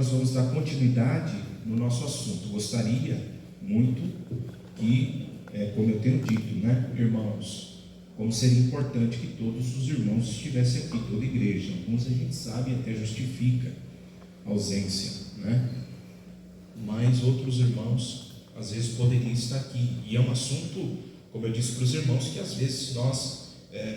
nós vamos dar continuidade no nosso assunto. Gostaria muito que, como eu tenho dito, né, irmãos, como seria importante que todos os irmãos estivessem aqui, toda a igreja. Alguns a gente sabe e até justifica a ausência, né? Mas outros irmãos às vezes poderiam estar aqui. E é um assunto, como eu disse para os irmãos, que às vezes nós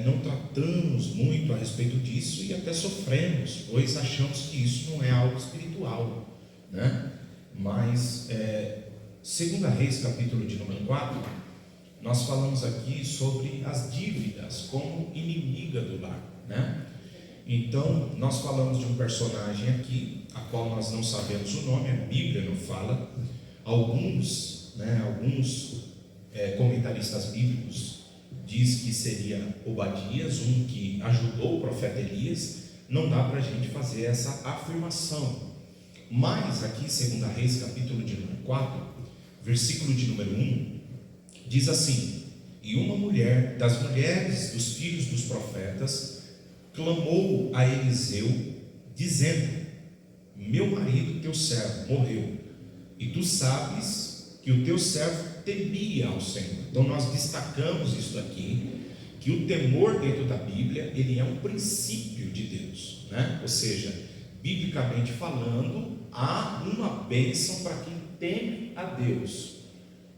não tratamos muito a respeito disso e até sofremos, pois achamos que isso não é algo espiritual, né? Mas, 2 Reis, capítulo de número 4, nós falamos aqui sobre as dívidas como inimiga do lar, né? Então, nós falamos de um personagem aqui, a qual nós não sabemos o nome, a Bíblia não fala. Alguns comentaristas bíblicos diz que seria Obadias, um que ajudou o profeta Elias. Não dá para a gente fazer essa afirmação, mas aqui 2 Reis, capítulo de número 4, versículo de número 1, diz assim: e uma mulher das mulheres dos filhos dos profetas clamou a Eliseu, dizendo: meu marido, teu servo, morreu, e tu sabes que o teu servo temia ao Senhor. Então nós destacamos isso aqui, que o temor dentro da Bíblia, ele é um princípio de Deus, né? Ou seja, biblicamente falando, há uma bênção para quem teme a Deus.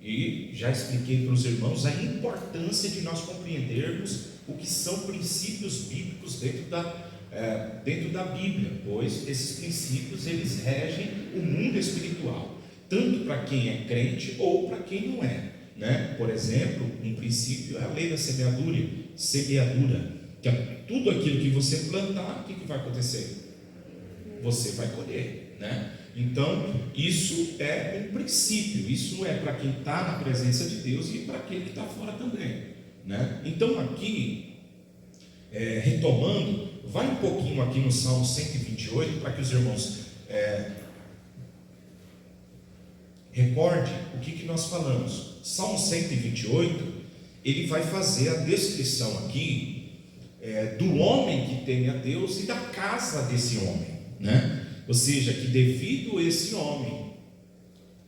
E já expliquei para os irmãos a importância de nós compreendermos o que são princípios bíblicos dentro da Bíblia, pois esses princípios eles regem o mundo espiritual, tanto para quem é crente ou para quem não é, né? Por exemplo, um princípio é a lei da semeadura, que é tudo aquilo que você plantar, o que vai acontecer? Você vai colher, né? Então, isso é um princípio, isso é para quem está na presença de Deus e para aquele que está fora também, né? Então, aqui, retomando, vai um pouquinho aqui no Salmo 128, para que os irmãos recorde o que nós falamos. Salmo 128, ele vai fazer a descrição aqui do homem que teme a Deus e da casa desse homem, né? Ou seja, que devido a esse homem,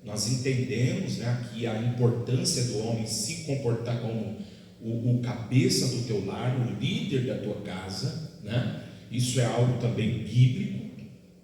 nós entendemos, né, aqui a importância do homem se comportar como o cabeça do teu lar, o líder da tua casa, né? Isso é algo também bíblico,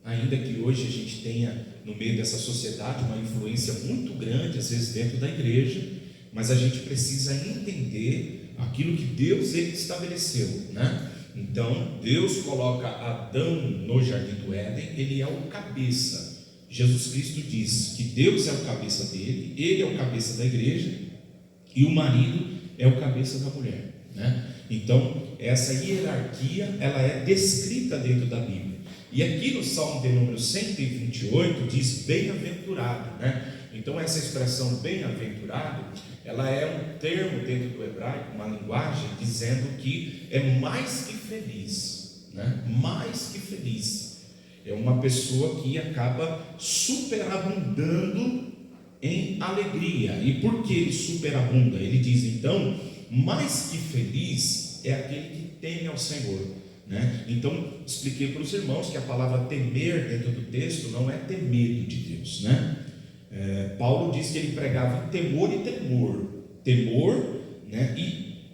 ainda que hoje a gente tenha no meio dessa sociedade uma influência muito grande, às vezes dentro da igreja, mas a gente precisa entender aquilo que Deus ele estabeleceu, né? Então, Deus coloca Adão no jardim do Éden, ele é o cabeça. Jesus Cristo diz que Deus é o cabeça dele, ele é o cabeça da igreja, e o marido é o cabeça da mulher, né? Então, essa hierarquia, ela é descrita dentro da Bíblia. E aqui no Salmo de número 128, diz bem-aventurado, né? Então, essa expressão bem-aventurado, ela é um termo dentro do hebraico, uma linguagem, dizendo que é mais que feliz, né? Mais que feliz. É uma pessoa que acaba superabundando em alegria. E por que ele superabunda? Ele diz, então, mais que feliz é aquele que teme ao Senhor, né? Então, expliquei para os irmãos que a palavra temer dentro do texto não é ter medo de Deus, né? Paulo diz que ele pregava em temor e temor, né, e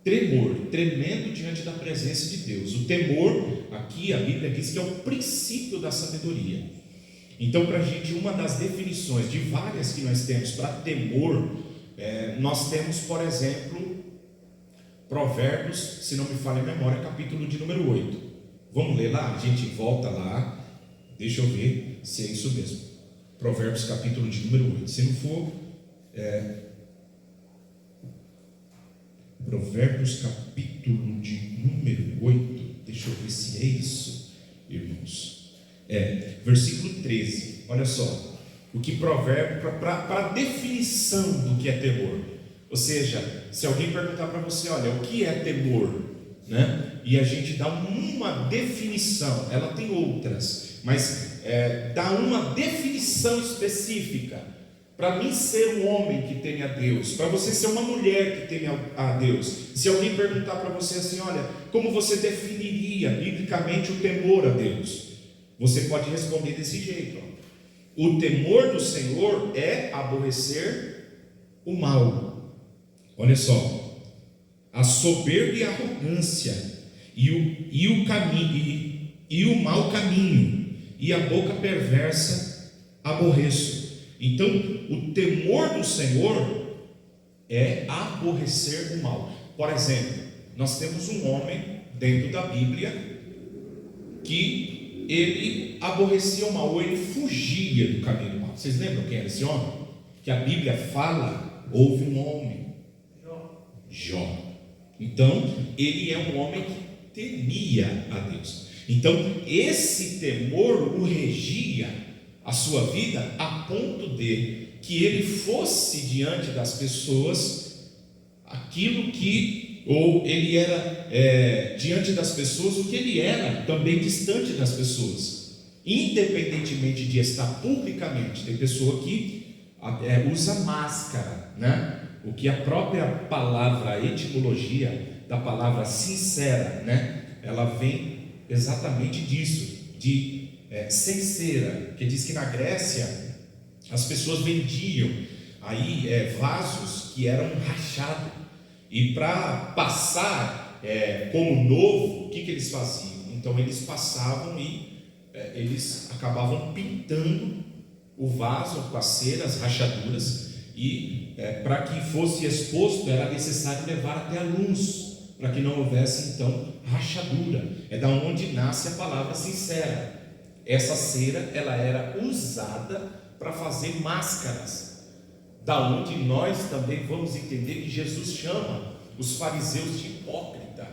tremor, tremendo diante da presença de Deus. O temor, aqui a Bíblia diz que é o princípio da sabedoria. Então, para a gente, uma das definições de várias que nós temos para temor, nós temos, por exemplo, Provérbios, se não me falha a memória, capítulo de número 8. Vamos ler lá? A gente volta lá, deixa eu ver se é isso mesmo. Provérbios capítulo de número 8. Se não for, Provérbios capítulo de número 8. Deixa eu ver se é isso, irmãos. Versículo 13. Olha só. O que provérbio, para a definição do que é temor. Ou seja, se alguém perguntar para você, olha, o que é temor? Né? E a gente dá uma definição, ela tem outras, mas dá uma definição específica. Para mim ser um homem que teme a Deus, para você ser uma mulher que teme a Deus. Se alguém perguntar para você assim, olha, como você definiria biblicamente o temor a Deus? você pode responder desse jeito, ó. O temor do Senhor é aborrecer o mal. Olha só, a soberba e a arrogância, e o mau caminho, e a boca perversa aborreço. Então, o temor do Senhor é aborrecer o mal. Por exemplo, nós temos um homem dentro da Bíblia que ele aborrecia o mal, ou ele fugia do caminho do mal. Vocês lembram quem era esse homem? Que a Bíblia fala, houve um homem, Jó. Então, ele é um homem que temia a Deus. Então, esse temor o regia a sua vida a ponto de que ele fosse diante das pessoas aquilo que, ou ele era diante das pessoas o que ele era também distante das pessoas, independentemente de estar publicamente. Tem pessoa que usa máscara, né? O que a própria palavra, a etimologia da palavra sincera, né? Ela vem exatamente disso, de sincera, que diz que na Grécia as pessoas vendiam aí vasos que eram rachados, e para passar como novo, o que eles faziam? Então eles passavam e eles acabavam pintando o vaso com as ceras, rachaduras, e para que fosse exposto era necessário levar até a luz, para que não houvesse então rachadura. É da onde nasce a palavra sincera. Essa cera ela era usada para fazer máscaras, da onde nós também vamos entender que Jesus chama os fariseus de hipócrita,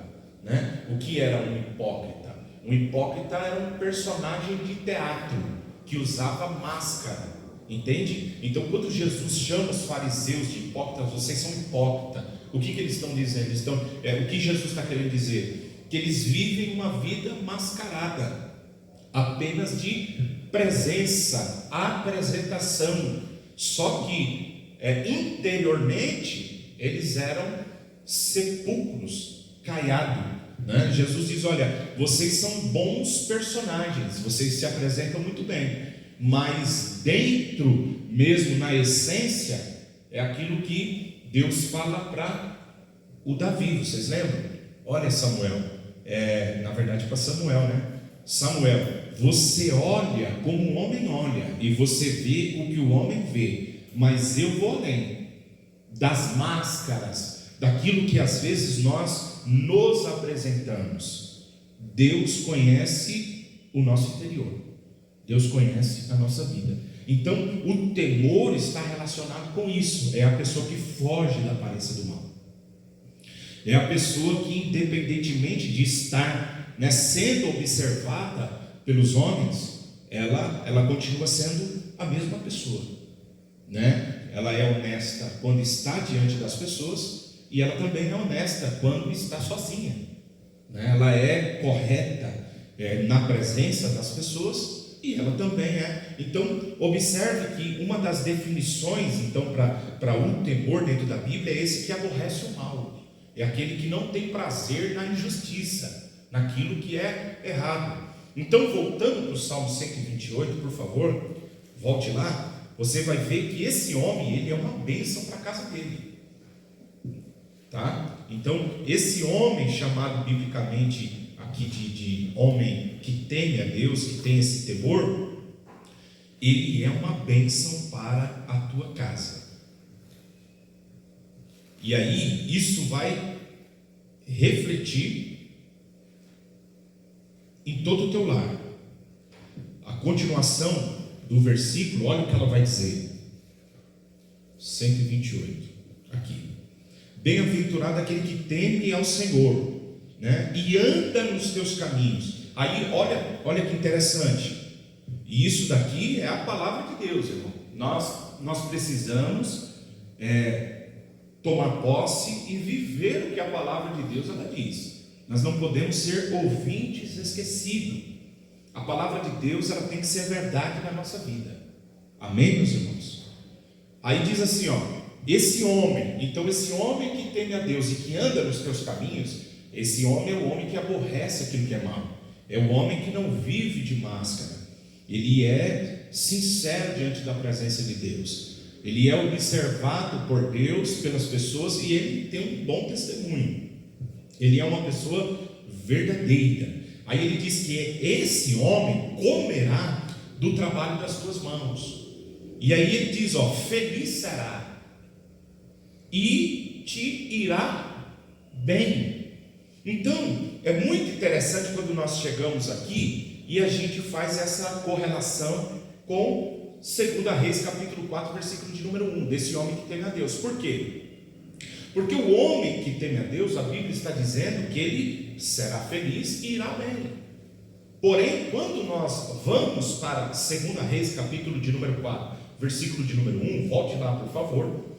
né? O que era um hipócrita? Um hipócrita era um personagem de teatro que usava máscara, entende? Então, quando Jesus chama os fariseus de hipócritas, vocês são hipócritas. O que eles estão dizendo? O que Jesus está querendo dizer? Que eles vivem uma vida mascarada, apenas de presença, apresentação, só que interiormente eles eram sepulcros, caiados, né? Jesus diz: olha, vocês são bons personagens, vocês se apresentam muito bem, mas dentro mesmo, na essência, é aquilo que Deus fala para o Davi. Vocês lembram? Olha, Samuel, na verdade para Samuel, né? Samuel, você olha como um homem olha, e você vê o que o homem vê, mas eu vou além das máscaras, daquilo que às vezes nós nos apresentamos. Deus conhece o nosso interior, Deus conhece a nossa vida. Então o temor está relacionado com isso. É a pessoa que foge da aparência do mal, é a pessoa que, independentemente de estar sendo observada pelos homens, ela continua sendo a mesma pessoa, né? Ela é honesta quando está diante das pessoas, e ela também é honesta quando está sozinha, né? Ela é correta na presença das pessoas, e ela também é. Então observe que uma das definições então para um temor dentro da Bíblia é esse que aborrece o mal, é aquele que não tem prazer na injustiça, naquilo que é errado. Então, voltando para o Salmo 128, por favor, volte lá. Você vai ver que esse homem, ele é uma bênção para a casa dele, tá? Então, esse homem, chamado biblicamente aqui de homem que teme a Deus, que tem esse temor, ele é uma bênção para a tua casa. E aí, isso vai refletir em todo o teu lar. A continuação do versículo, olha o que ela vai dizer. 128, aqui: bem-aventurado aquele que teme ao Senhor, né? E anda nos teus caminhos. Aí olha que interessante. E isso daqui é a palavra de Deus, irmão. Nós precisamos tomar posse e viver o que a palavra de Deus ela diz. Nós não podemos ser ouvintes esquecidos. A palavra de Deus ela tem que ser verdade na nossa vida. Amém, meus irmãos? Aí diz assim, esse homem, então esse homem que teme a Deus e que anda nos teus caminhos, esse homem é o homem que aborrece aquilo que é mal, é o homem que não vive de máscara, ele é sincero diante da presença de Deus, ele é observado por Deus, pelas pessoas, e ele tem um bom testemunho, ele é uma pessoa verdadeira. Aí ele diz que esse homem comerá do trabalho das tuas mãos. E aí ele diz, feliz será e te irá bem. Então é muito interessante quando nós chegamos aqui e a gente faz essa correlação com 2 Reis capítulo 4 versículo de número 1, desse homem que teme a Deus. Por quê? Porque o homem que teme a Deus, a Bíblia está dizendo que ele será feliz e irá bem. Porém, quando nós vamos para 2 Reis capítulo de número 4 versículo de número 1, volte lá por favor,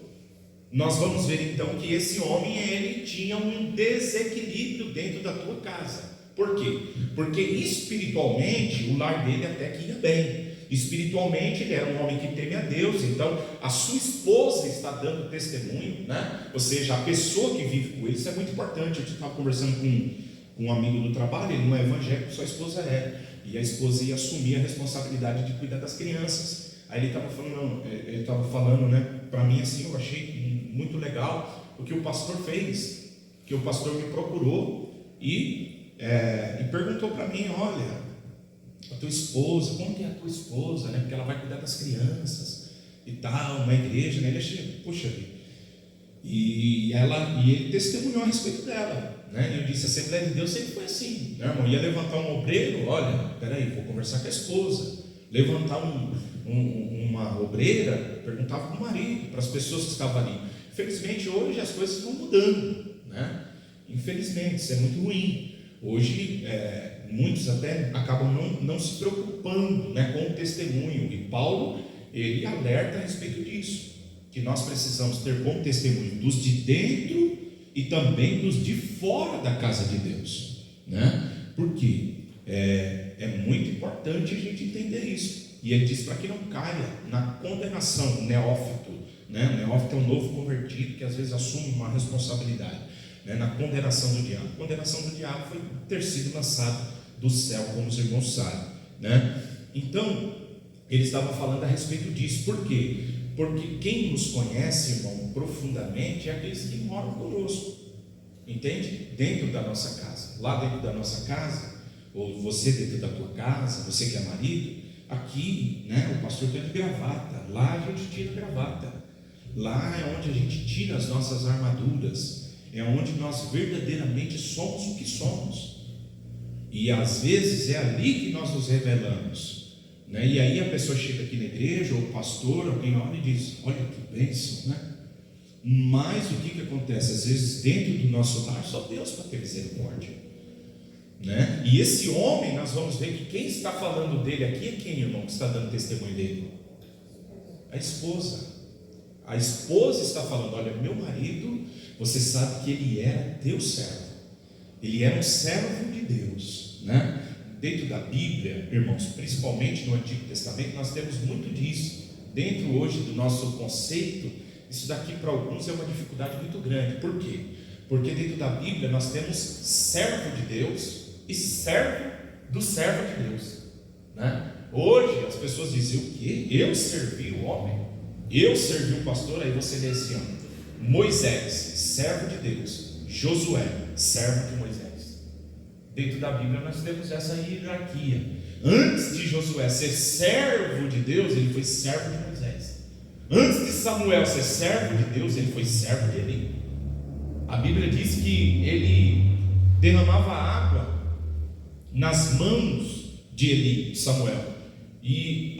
nós vamos ver então que esse homem, ele tinha um desequilíbrio dentro da tua casa. Por quê? Porque espiritualmente o lar dele até que ia bem, espiritualmente ele era um homem que teme a Deus. Então a sua esposa está dando testemunho, né? Ou seja, a pessoa que vive com ele, isso é muito importante. Eu estava conversando com um amigo do trabalho, ele não é evangélico, sua esposa é, e a esposa ia assumir a responsabilidade de cuidar das crianças. Aí ele estava falando, né, para mim assim, eu achei muito legal o que o pastor fez, que o pastor me procurou e perguntou para mim, olha, a tua esposa, como que é a tua esposa, né, porque ela vai cuidar das crianças e tal, na igreja, né? Ele achou, puxa, e ele testemunhou a respeito dela, né? E eu disse, a Assembleia de Deus sempre foi assim, né, irmão? Ia levantar um obreiro, olha, peraí, vou conversar com a esposa. Levantar uma obreira, perguntava para o marido, para as pessoas que estavam ali. Infelizmente hoje as coisas estão mudando, né? Infelizmente, isso é muito ruim. Hoje muitos até acabam não se preocupando, né, com o testemunho. E Paulo, ele alerta a respeito disso, que nós precisamos ter bom testemunho dos de dentro e também dos de fora da casa de Deus, né? Por quê? É muito importante a gente entender isso. E ele diz para que não caia na condenação, neófito, né? O neófito é um novo convertido que às vezes assume uma responsabilidade, né? Na condenação do diabo. A condenação do diabo foi ter sido lançado do céu, como os irmãos sabem, né? Então ele estava falando a respeito disso. Por quê? Porque quem nos conhece, irmão, profundamente é aqueles que moram conosco, entende? Dentro da nossa casa, lá dentro da nossa casa, ou você dentro da tua casa, você que é marido, aqui, né, o pastor está de gravata, lá a gente tira a gravata, lá é onde a gente tira as nossas armaduras, é onde nós verdadeiramente somos o que somos, e às vezes é ali que nós nos revelamos, né? E aí a pessoa chega aqui na igreja, ou o pastor, alguém olha e diz, olha que bênção, né? Mas o que acontece? Às vezes dentro do nosso lar, só Deus para ter misericórdia, né? E esse homem, nós vamos ver que quem está falando dele aqui é quem, irmão, que está dando testemunho dele? A esposa. A esposa está falando, olha, meu marido, você sabe que ele era teu servo, ele era um servo de Deus, né? Dentro da Bíblia, irmãos, principalmente no Antigo Testamento, nós temos muito disso. Dentro hoje do nosso conceito, isso daqui para alguns é uma dificuldade muito grande. Por quê? Porque dentro da Bíblia nós temos servo de Deus e servo do servo de Deus, né? Hoje as pessoas dizem o quê? Eu servi o homem, eu servi o pastor. Aí você lê assim, ó, Moisés, servo de Deus, Josué, servo de Moisés. Dentro da Bíblia nós temos essa hierarquia. Antes de Josué ser servo de Deus, ele foi servo de Moisés. Antes de Samuel ser servo de Deus, ele foi servo de Eli. A Bíblia diz que ele derramava água nas mãos de Eli, Samuel. E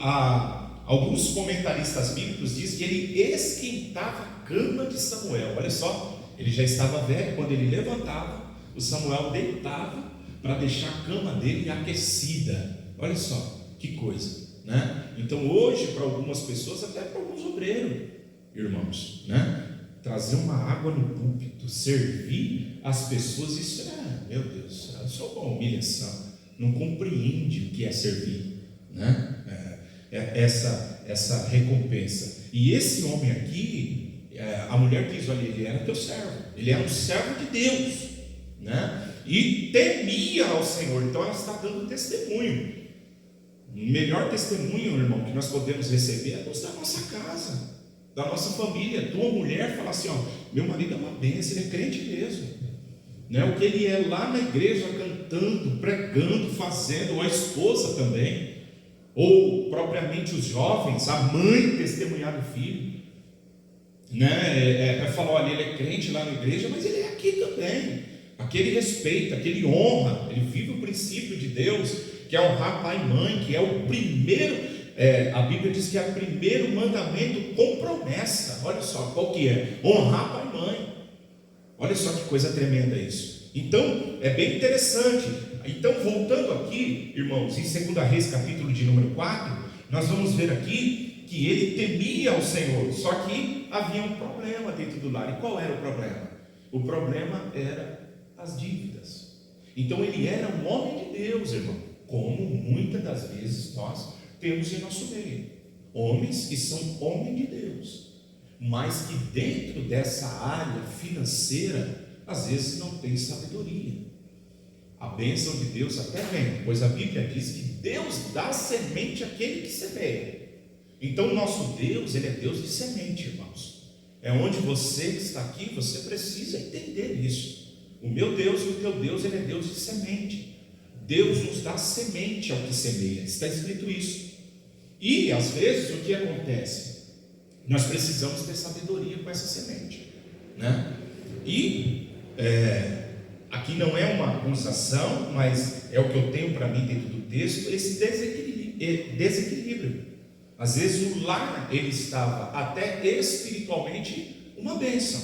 alguns comentaristas bíblicos dizem que ele esquentava a cama de Samuel. Olha só, ele já estava velho, quando ele levantava, o Samuel deitava para deixar a cama dele aquecida. Olha só, que coisa, né? Então hoje, para algumas pessoas, até para alguns obreiros, irmãos, né, trazer uma água no púlpito, servir as pessoas, isso meu Deus, isso é uma humilhação. Não compreende o que é servir, né? Essa recompensa. E esse homem aqui, a mulher diz, olha, ele era teu servo, ele era um servo de Deus, né? E temia ao Senhor. Então ela está dando testemunho. O melhor testemunho, irmão, que nós podemos receber é dos da nossa casa, da nossa família. Tua mulher fala assim, ó, meu marido é uma bênção, ele é crente mesmo, né? O que ele é lá na igreja, cantando, pregando, fazendo, ou a esposa também, ou propriamente os jovens, a mãe testemunhar do filho, né? Falar, olha, ele é crente lá na igreja, mas ele é aqui também. Aquele respeita, aquele honra, ele vive o princípio de Deus, que é honrar pai e mãe, que é o primeiro, a Bíblia diz que é o primeiro mandamento com promessa. Olha só, qual que é? Honrar pai e mãe. Olha só que coisa tremenda isso. Então, é bem interessante. Então, voltando aqui, irmãos, em 2 Reis, capítulo de número 4, nós vamos ver aqui que ele temia ao Senhor, só que havia um problema dentro do lar. E qual era o problema? O problema era as dívidas. Então ele era um homem de Deus, irmão, como muitas das vezes nós temos em nosso meio, homens que são homens de Deus, mas que dentro dessa área financeira, às vezes não tem sabedoria. A bênção de Deus até vem, pois a Bíblia diz que Deus dá semente àquele que semeia. Então o nosso Deus, ele é Deus de semente, irmãos. É onde você que está aqui, você precisa entender isso. O meu Deus e o teu Deus, ele é Deus de semente. Deus nos dá semente ao que semeia, está escrito isso. E às vezes o que acontece? Nós precisamos ter sabedoria com essa semente, né? E aqui não é uma acusação, mas é o que eu tenho para mim dentro do texto, esse desequilíbrio. Às vezes o lar, ele estava até espiritualmente uma bênção,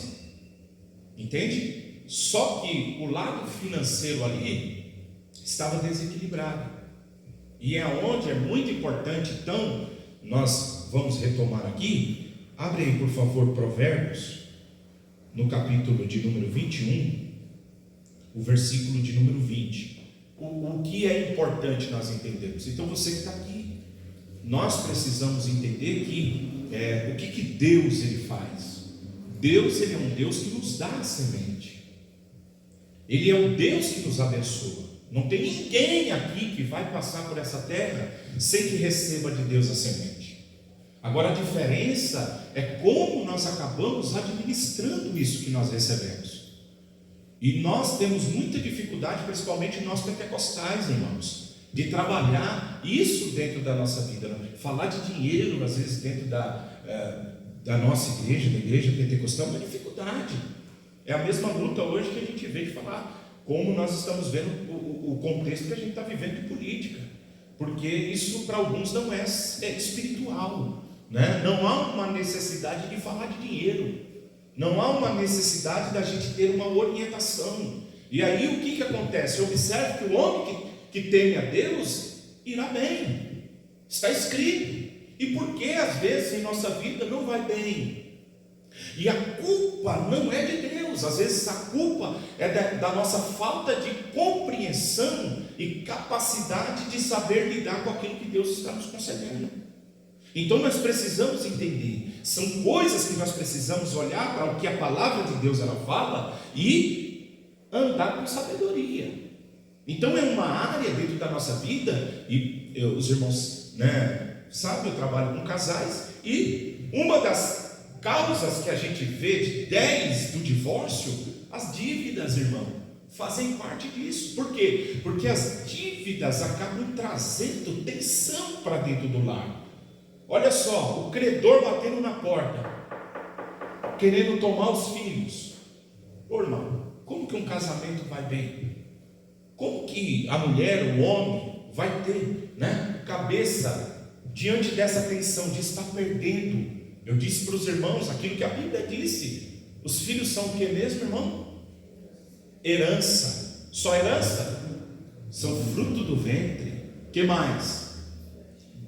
entende? Só que o lado financeiro ali estava desequilibrado. E é onde é muito importante, então, nós vamos retomar aqui. Abre aí, por favor, Provérbios, no capítulo de número 21, o versículo de número 20. O que é importante nós entendermos? Então, você que está aqui, nós precisamos entender que o que Deus ele faz. Deus, ele é um Deus que nos dá a semente. Ele é um Deus que nos abençoa. Não tem ninguém aqui que vai passar por essa terra sem que receba de Deus a semente. Agora a diferença é como nós acabamos administrando isso que nós recebemos. E nós temos muita dificuldade, principalmente nós pentecostais, irmãos, de trabalhar isso dentro da nossa vida. Falar de dinheiro, às vezes, dentro da nossa igreja, da igreja pentecostal, é uma dificuldade. É a mesma luta hoje que a gente vê de falar, como nós estamos vendo o contexto que a gente está vivendo de política, porque isso para alguns não é espiritual, né? Não há uma necessidade de falar de dinheiro, não há uma necessidade da gente ter uma orientação. E aí o que acontece? Observe que o homem que teme a Deus irá bem, está escrito. E por que às vezes em nossa vida não vai bem? E a culpa não é de Deus, às vezes a culpa é da nossa falta de compreensão e capacidade de saber lidar com aquilo que Deus está nos concedendo. Então nós precisamos entender, são coisas que nós precisamos olhar para o que a palavra de Deus ela fala e andar com sabedoria. Então é uma área dentro da nossa vida, e os irmãos, sabem, eu trabalho com casais, e uma das causas que a gente vê de 10 do divórcio, as dívidas, irmão, fazem parte disso. Por quê? Porque as dívidas acabam trazendo tensão para dentro do lar. Olha só, o credor batendo na porta, querendo tomar os filhos. Ô irmão, como que um casamento vai bem? Como que a mulher, o homem, vai ter cabeça diante dessa tensão de estar perdendo? Eu disse para os irmãos aquilo que a Bíblia disse. Os filhos são o que mesmo, irmão? Herança. Só herança? São fruto do ventre. O que mais?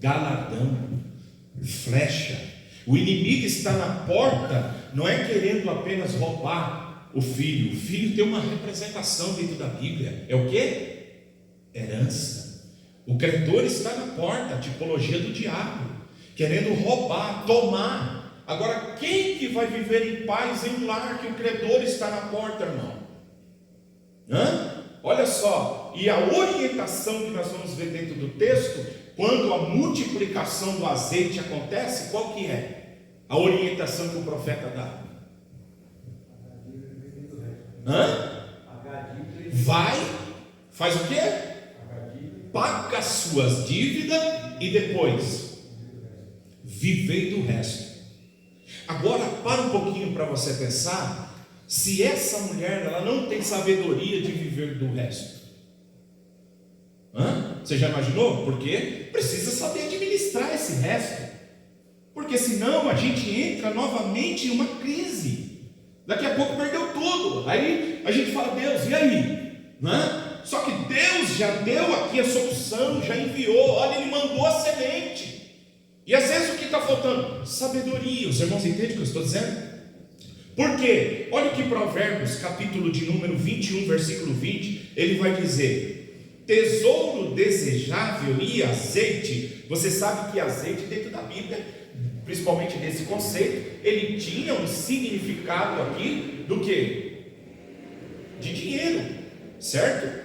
Galardão, flecha. O inimigo está na porta, não é querendo apenas roubar o filho. O filho tem uma representação dentro da Bíblia. É o que? Herança. O credor está na porta, a tipologia do diabo, querendo roubar, tomar. Agora, quem que vai viver em paz em um lar que o credor está na porta, irmão? Olha só, e a orientação que nós vamos ver dentro do texto quando a multiplicação do azeite acontece, qual que é a orientação que o profeta dá? Vai, faz o quê? Paga as suas dívidas e depois vivei do resto. Agora para um pouquinho para você pensar, se essa mulher ela não tem sabedoria de viver do resto. Você já imaginou? Porque precisa saber administrar esse resto, porque senão a gente entra novamente em uma crise. Daqui a pouco perdeu tudo. Aí a gente fala: Deus, e aí? Só que Deus já deu aqui a solução, já enviou. Olha, Ele mandou a semente. E às vezes o que está faltando? Sabedoria. Os irmãos entendem o que eu estou dizendo? Por quê? Olha o que Provérbios, capítulo de número 21, versículo 20, ele vai dizer: tesouro desejável e azeite. Você sabe que azeite dentro da Bíblia, principalmente nesse conceito, ele tinha um significado aqui do que? De dinheiro, certo?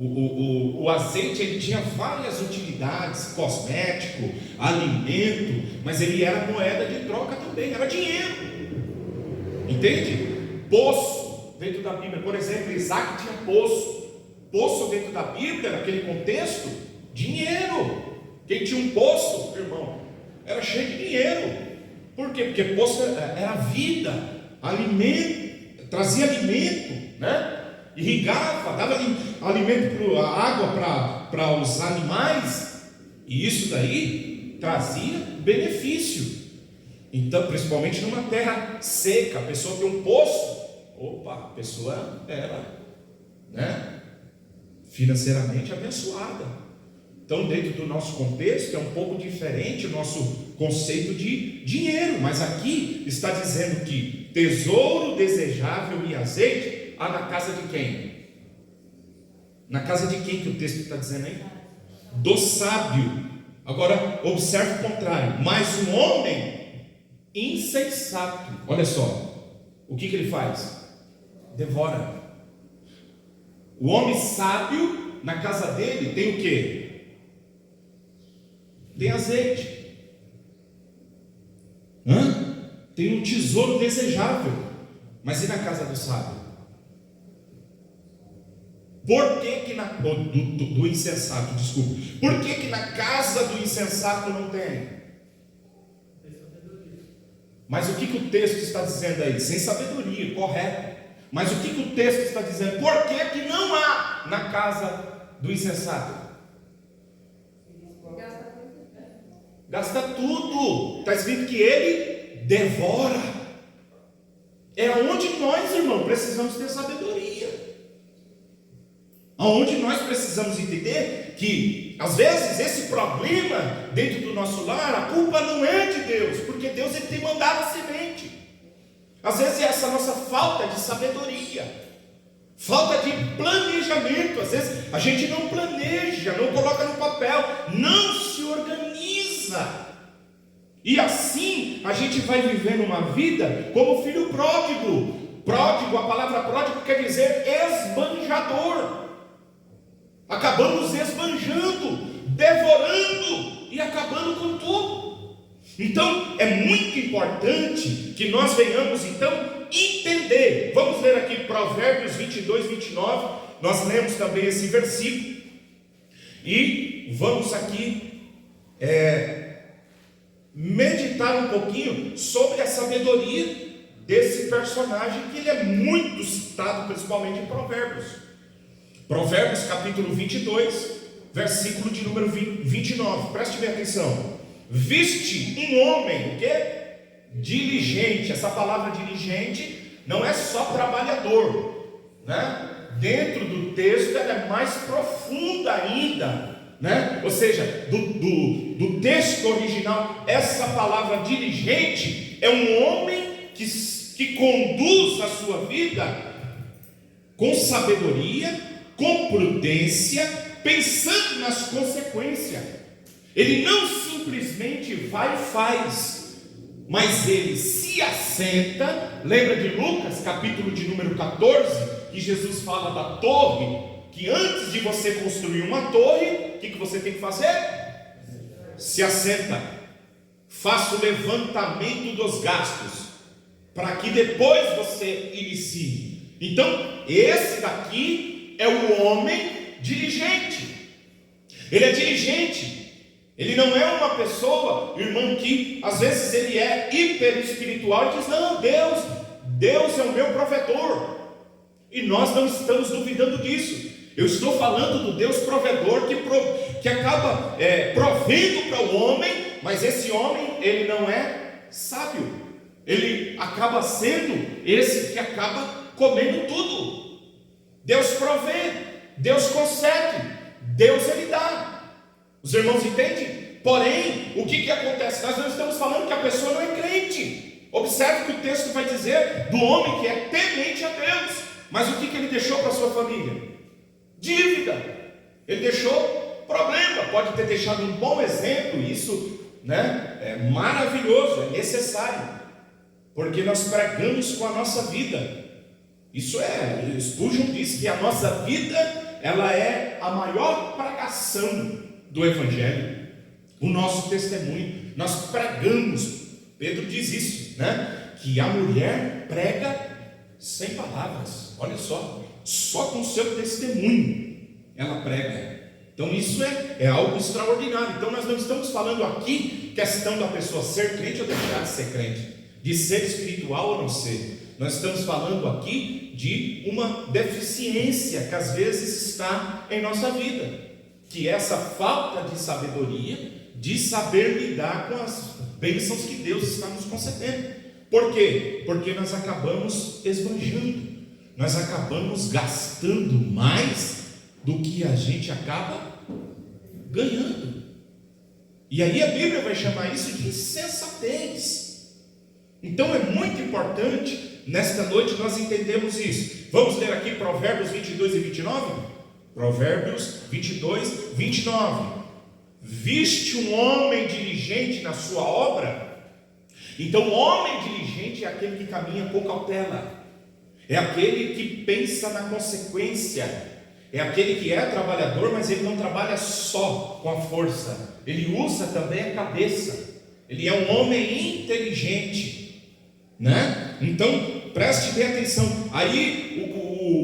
O azeite ele tinha várias utilidades, cosmético, alimento, mas ele era moeda de troca também, era dinheiro. Entende? Poço dentro da Bíblia, por exemplo, Isaac tinha poço dentro da Bíblia, naquele contexto, dinheiro. Quem tinha um poço, irmão, era cheio de dinheiro. Por quê? Porque poço era vida, alimento, trazia alimento, né? Irrigava, dava alimento, água para os animais, e isso daí trazia benefício. Então, principalmente numa terra seca, a pessoa tem um poço, a pessoa era, né, financeiramente abençoada. Então, dentro do nosso contexto, é um pouco diferente o nosso conceito de dinheiro, mas aqui está dizendo que tesouro desejável e azeite há na casa de quem? Na casa de quem que o texto está dizendo aí? Do sábio. Agora, observe o contrário: mas um homem insensato, olha só, o que ele faz? Devora. O homem sábio, na casa dele, tem o que? Tem azeite. Tem um tesouro desejável. Mas e na casa do sábio? Por que do insensato, desculpa. Por que na casa do insensato não tem? Mas o que o texto está dizendo aí? Sem sabedoria, correto. Mas o que o texto está dizendo? Por que não há na casa do insensato? Gasta tudo. Está escrito que ele devora. É onde nós, irmão, precisamos ter sabedoria. Aonde nós precisamos entender que, às vezes, esse problema dentro do nosso lar, a culpa não é de Deus, porque Deus ele tem mandado a semente. Às vezes é essa nossa falta de sabedoria, falta de planejamento. Às vezes a gente não planeja, não coloca no papel, não se organiza. E assim a gente vai vivendo uma vida como filho pródigo. Pródigo, a palavra pródigo quer dizer esbanjador. Acabamos esbanjando, devorando e acabando com tudo. Então é muito importante que nós venhamos então entender. Vamos ler aqui Provérbios 22, 29. Nós lemos também esse versículo e vamos aqui meditar um pouquinho sobre a sabedoria desse personagem, que ele é muito citado principalmente em Provérbios. Provérbios capítulo 22, versículo de número 29, preste bem atenção. Viste um homem, o quê? Diligente. Essa palavra diligente não é só trabalhador, né? Dentro do texto ela é mais profunda ainda, né? Ou seja, do texto original, essa palavra diligente é um homem que conduz a sua vida com sabedoria, com prudência, pensando nas consequências. Ele não simplesmente vai e faz, mas ele se assenta. Lembra de Lucas, capítulo de número 14, que Jesus fala da torre, que antes de você construir uma torre, o que você tem que fazer? se assenta, faça o levantamento dos gastos, para que depois você inicie. Então, esse daqui é o homem diligente. Ele é diligente. Ele não é uma pessoa, irmão, que às vezes ele é hiper espiritual e diz: não, Deus é o meu provedor. E nós não estamos duvidando disso. Eu estou falando do Deus provedor que acaba provendo para o homem, mas esse homem, ele não é sábio. Ele acaba sendo esse que acaba comendo tudo. Deus provê, Deus concede, Deus ele dá. Os irmãos entendem? Porém, o que acontece? Nós não estamos falando que a pessoa não é crente. Observe que o texto vai dizer do homem que é temente a Deus. Mas o que ele deixou para a sua família? Dívida. Ele deixou problema. Pode ter deixado um bom exemplo. Isso, é maravilhoso, é necessário, porque nós pregamos com a nossa vida. Isso Spurgeon diz que a nossa vida, ela é a maior pregação do Evangelho, o nosso testemunho. Nós pregamos. Pedro diz isso, que a mulher prega sem palavras. Olha só com o seu testemunho ela prega. Então isso é algo extraordinário. Então nós não estamos falando aqui questão da pessoa ser crente ou deixar de ser crente, de ser espiritual ou não ser. Nós estamos falando aqui de uma deficiência que às vezes está em nossa vida, que é essa falta de sabedoria, de saber lidar com as bênçãos que Deus está nos concedendo. Por quê? Porque nós acabamos esbanjando, nós acabamos gastando mais do que a gente acaba ganhando. E aí a Bíblia vai chamar isso de insensatez. Então é muito importante nesta noite nós entendermos isso. Vamos ler aqui Provérbios 22 e 29? Provérbios 22, 29. Viste um homem diligente na sua obra? Então o homem diligente é aquele que caminha com cautela, é aquele que pensa na consequência, é aquele que é trabalhador, mas ele não trabalha só com a força, ele usa também a cabeça. Ele é um homem inteligente, Então preste bem atenção. Aí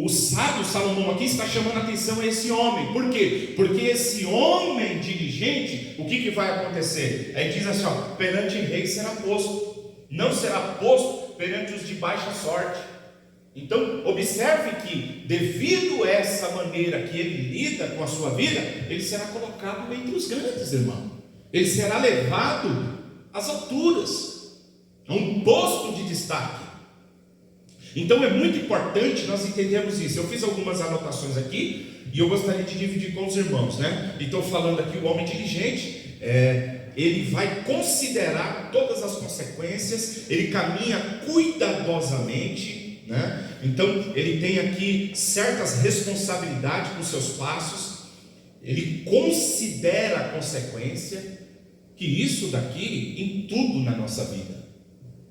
o sábio Salomão aqui está chamando a atenção a esse homem. Por quê? Porque esse homem diligente, o que vai acontecer? Aí diz assim: perante rei será posto, não será posto perante os de baixa sorte. Então observe que devido a essa maneira que ele lida com a sua vida, ele será colocado entre os grandes, irmão. Ele será levado às alturas, a um posto de destaque. Então é muito importante nós entendermos isso. Eu fiz algumas anotações aqui e eu gostaria de dividir com os irmãos, Então falando aqui, o homem diligente, ele vai considerar todas as consequências, ele caminha cuidadosamente, Então ele tem aqui certas responsabilidades com seus passos, ele considera a consequência, que isso daqui em tudo na nossa vida.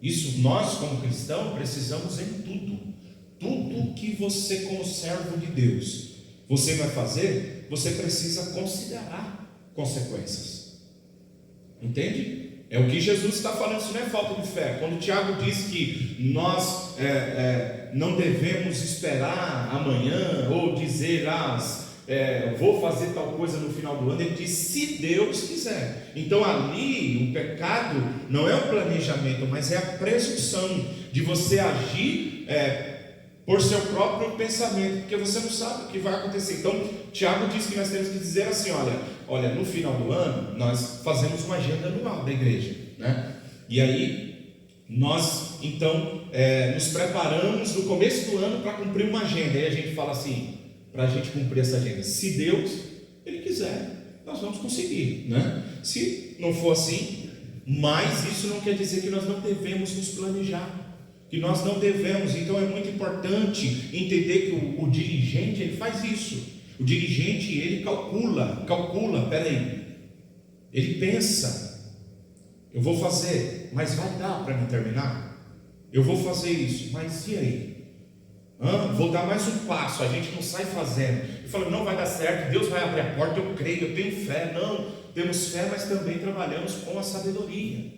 Isso nós como cristãos precisamos em tudo que você como servo de Deus você vai fazer, você precisa considerar consequências. Entende? É o que Jesus está falando. Isso não é falta de fé. Quando Tiago diz que nós não devemos esperar amanhã, ou dizer vou fazer tal coisa no final do ano, ele diz se Deus quiser. Então ali o pecado não é o planejamento, mas é a presunção de você agir por seu próprio pensamento, porque você não sabe o que vai acontecer. Então Tiago diz que nós temos que dizer assim: olha, no final do ano nós fazemos uma agenda anual da igreja, E aí nós então nos preparamos no começo do ano para cumprir uma agenda. E a gente fala assim, para a gente cumprir essa agenda, se Deus ele quiser, nós vamos conseguir, Se não for assim, mas isso não quer dizer que nós não devemos nos planejar, que nós não devemos. Então é muito importante entender que o diligente ele faz isso. O dirigente ele calcula, ele pensa: eu vou fazer, mas vai dar para me terminar? Eu vou fazer isso, mas e aí? Vou dar mais um passo. A gente não sai fazendo e falando, não vai dar certo, Deus vai abrir a porta, eu creio, eu tenho fé. temos fé, mas também trabalhamos com a sabedoria,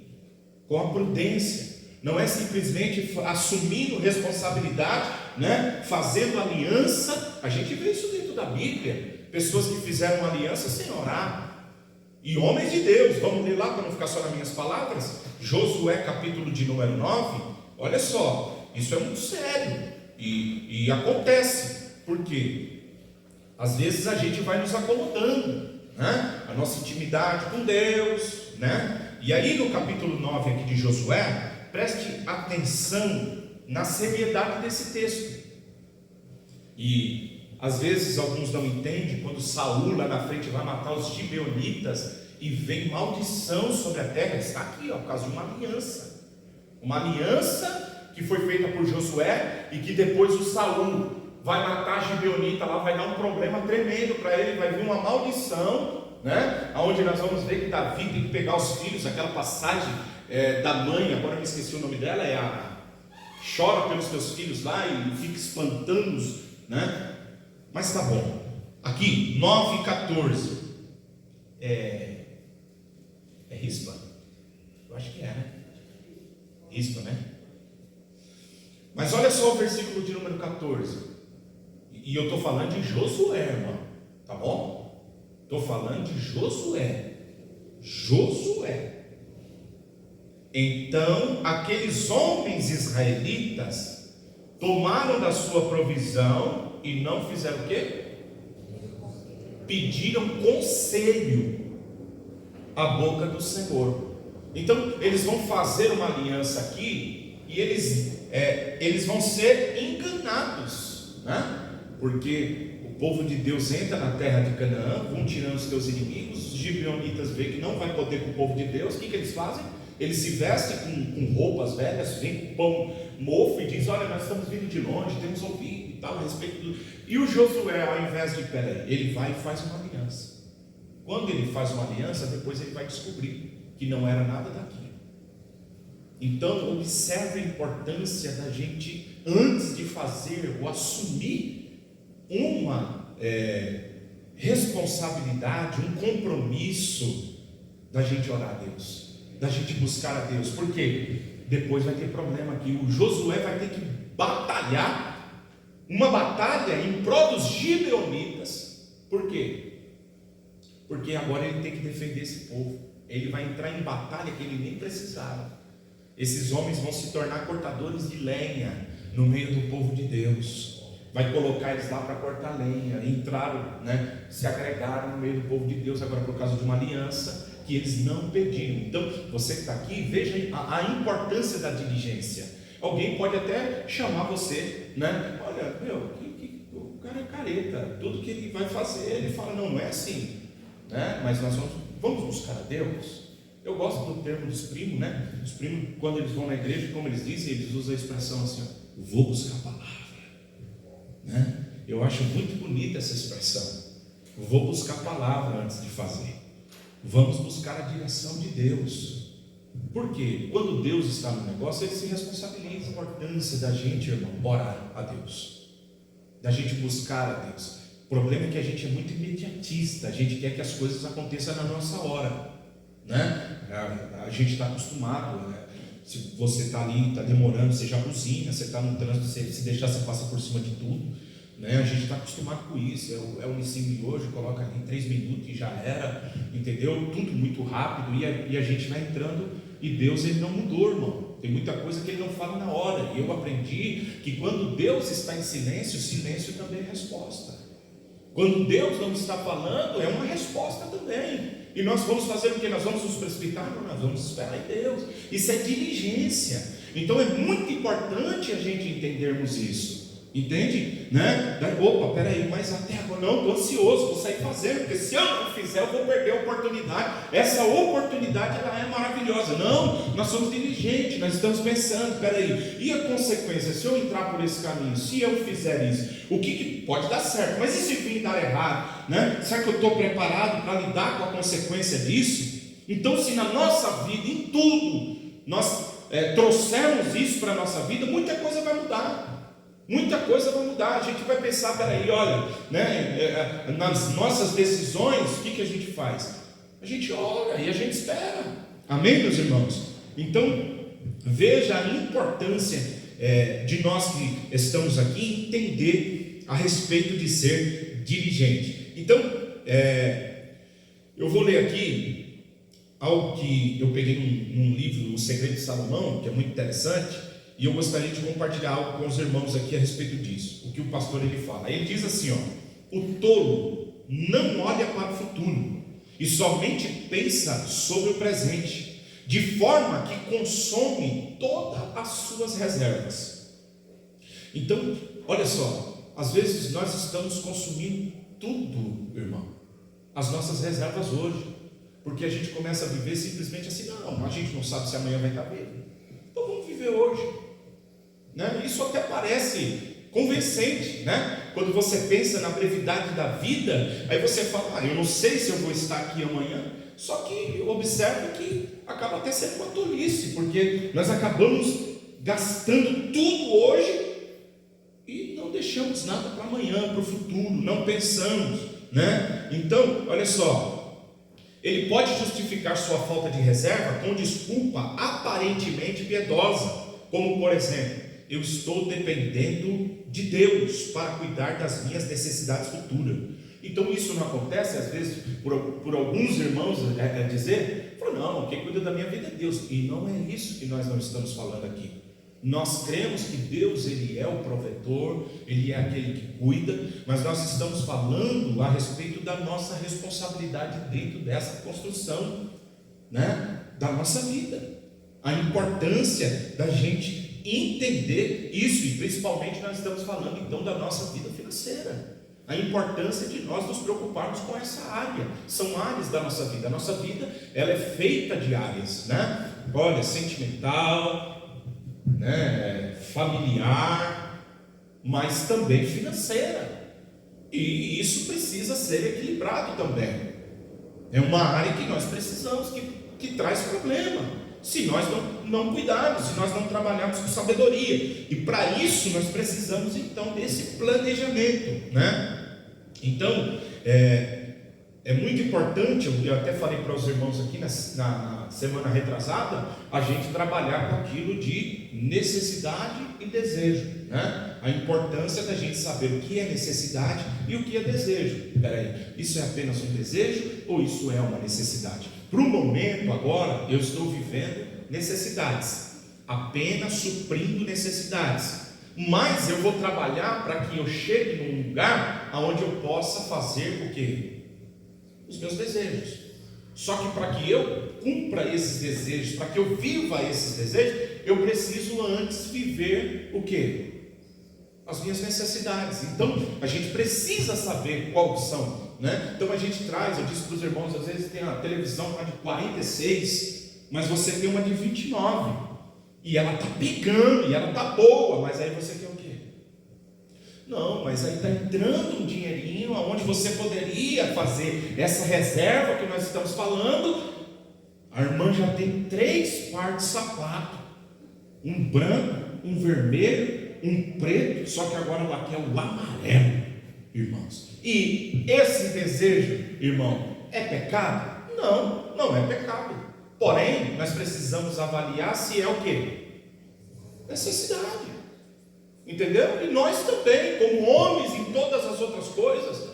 com a prudência. Não é simplesmente assumindo responsabilidade, né? Fazendo aliança. A gente vê isso dentro da Bíblia, pessoas que fizeram uma aliança sem orar, e homens de Deus. Vamos ler lá para não ficar só nas minhas palavras, Josué capítulo de número 9. Olha só, isso é muito sério, e acontece, porque às vezes a gente vai nos acomodando, né? A nossa intimidade com Deus, né? E aí no capítulo 9 aqui de Josué, preste atenção na seriedade desse texto. E às vezes alguns não entendem, quando Saul lá na frente vai matar os gibeonitas e vem maldição sobre a terra, está aqui, ó, por causa de uma aliança que foi feita por Josué, e que depois o Saul vai matar a gibeonita lá, vai dar um problema tremendo para ele, vai vir uma maldição, né? Onde nós vamos ver que Davi tem que pegar os filhos, aquela passagem da mãe, agora eu me esqueci o nome dela, chora pelos teus filhos lá e fica espantando-os, né? Mas tá bom. Aqui 9:14 é Rispa, eu acho que né? Rispa, né? Mas olha só o versículo de número 14, e eu estou falando de Josué, irmão, tá bom? Estou falando de Josué. Então aqueles homens israelitas tomaram da sua provisão e não fizeram o quê? Pediram conselho à boca do Senhor. Então eles vão fazer uma aliança aqui, e eles vão ser enganados, né? Porque o povo de Deus entra na terra de Canaã, vão tirando os teus inimigos, os gibeonitas veem que não vai poder com o povo de Deus. O que eles fazem? Eles se vestem com roupas velhas, vêm com pão mofo e dizem: olha, nós estamos vindo de longe, temos ouvido e tal, a respeito do... E o Josué, ao invés de, ele vai e faz uma aliança. Quando ele faz uma aliança, depois ele vai descobrir que não era nada daquilo. Então observe a importância da gente, antes de fazer ou assumir uma responsabilidade, um compromisso, da gente orar a Deus, da gente buscar a Deus, porque depois vai ter problema aqui. O Josué vai ter que batalhar, uma batalha em prol dos gibeonitas. Por quê? Porque agora ele tem que defender esse povo. Ele vai entrar em batalha que ele nem precisava. Esses homens vão se tornar cortadores de lenha no meio do povo de Deus. Vai colocar eles lá para cortar lenha. Entraram, né? Se agregaram no meio do povo de Deus agora por causa de uma aliança que eles não pediram. Então, você que está aqui, veja a importância da diligência. Alguém pode até chamar você, né? Olha, o cara é careta, tudo que ele vai fazer, ele fala: não é assim, né? Mas nós vamos buscar a Deus. Eu gosto do termo dos primos, né? Os primos, quando eles vão na igreja, como eles dizem, eles usam a expressão assim: ó, vou buscar a palavra, né? Eu acho muito bonita essa expressão. Vou buscar a palavra antes de fazer. Vamos buscar a direção de Deus. Por quê? Quando Deus está no negócio, Ele se responsabiliza. A importância da gente, irmão, orar a Deus, da gente buscar a Deus. O problema é que a gente é muito imediatista. A gente quer que as coisas aconteçam na nossa hora, né? A gente está acostumado, né? Se você está ali, está demorando, você já buzina. Você está no trânsito, se deixar, você passa por cima de tudo, né? A gente está acostumado com isso. É o Nissim de hoje, coloca ali 3 minutos e já era, entendeu? Tudo muito rápido, e a gente vai entrando, e Deus, Ele não mudou, irmão. Tem muita coisa que Ele não fala na hora. E eu aprendi que quando Deus está em silêncio, silêncio também é resposta. Quando Deus não está falando, é uma resposta também. E nós vamos fazer o que? Nós vamos nos precipitar? Não, nós vamos esperar em Deus. Isso é diligência. Então é muito importante a gente entendermos isso. Entende? Né? Opa, peraí, mas até agora não, estou ansioso, vou sair fazendo, porque se eu não fizer, eu vou perder a oportunidade. Essa oportunidade, ela é maravilhosa. Não, nós somos diligentes, nós estamos pensando, peraí, e a consequência, se eu entrar por esse caminho, se eu fizer isso, o que pode dar certo, mas e se vir dar errado, né? Será que eu estou preparado para lidar com a consequência disso? Então, se na nossa vida, em tudo, nós trouxermos isso para a nossa vida, muita coisa vai mudar. Muita coisa vai mudar. A gente vai pensar, peraí, olha, né, nas nossas decisões, o que a gente faz? A gente ora e a gente espera. Amém, meus irmãos? Então, veja a importância de nós que estamos aqui entender a respeito de ser dirigente. Então, eu vou ler aqui algo que eu peguei num livro, O Segredo de Salomão, que é muito interessante, e eu gostaria de compartilhar algo com os irmãos aqui a respeito disso. O que o pastor ele fala. Ele diz assim, ó: o tolo não olha para o futuro e somente pensa sobre o presente, de forma que consome todas as suas reservas. Então, olha só, às vezes nós estamos consumindo tudo, irmão, as nossas reservas hoje, porque a gente começa a viver simplesmente assim: não, a gente não sabe se amanhã vai estar vivo, então vamos viver hoje, né? Isso até parece convincente, né? Quando você pensa na brevidade da vida, aí você fala: eu não sei se eu vou estar aqui amanhã. Só que eu observo que acaba até sendo uma tolice, porque nós acabamos gastando tudo hoje e não deixamos nada para amanhã, para o futuro, não pensamos, né? Então, olha só, ele pode justificar sua falta de reserva com desculpa aparentemente piedosa, como por exemplo: eu estou dependendo de Deus para cuidar das minhas necessidades futuras. Então isso não acontece, às vezes, por alguns irmãos dizer: não, quem cuida da minha vida é Deus. E não é isso que nós não estamos falando aqui. Nós cremos que Deus, Ele é o provedor, Ele é aquele que cuida, mas nós estamos falando a respeito da nossa responsabilidade dentro dessa construção, né, da nossa vida. A importância da gente entender isso, e principalmente nós estamos falando então da nossa vida financeira. A importância de nós nos preocuparmos com essa área. São áreas da nossa vida. A nossa vida, ela é feita de áreas, né? Olha, sentimental, né? Familiar, mas também financeira. E isso precisa ser equilibrado também. É uma área que nós precisamos, que traz problema, se nós não cuidarmos, se nós não trabalharmos com sabedoria. E para isso nós precisamos então desse planejamento, né? Então é muito importante, eu até falei para os irmãos aqui na semana retrasada, a gente trabalhar com aquilo de necessidade e desejo, né? A importância da gente saber o que é necessidade e o que é desejo. Peraí, isso é apenas um desejo ou isso é uma necessidade? Para o momento agora eu estou vivendo necessidades, apenas suprindo necessidades, mas eu vou trabalhar para que eu chegue num lugar onde eu possa fazer o quê? Os meus desejos. Só que para que eu cumpra esses desejos, para que eu viva esses desejos, eu preciso antes viver o quê? As minhas necessidades. Então a gente precisa saber quais são, né? Então a gente traz, eu disse para os irmãos, às vezes tem a televisão de 46, mas você tem uma de 29, e ela está pegando, e ela está boa, mas aí você quer o quê? Não, mas aí está entrando um dinheirinho onde você poderia fazer essa reserva que nós estamos falando. A irmã já tem 3 pares de sapato, um branco, um vermelho, um preto, só que agora ela quer o amarelo, irmãos. E esse desejo, irmão, é pecado? Não, não é pecado. Porém, nós precisamos avaliar se é o quê? Necessidade. Entendeu? E nós também, como homens em todas as outras coisas.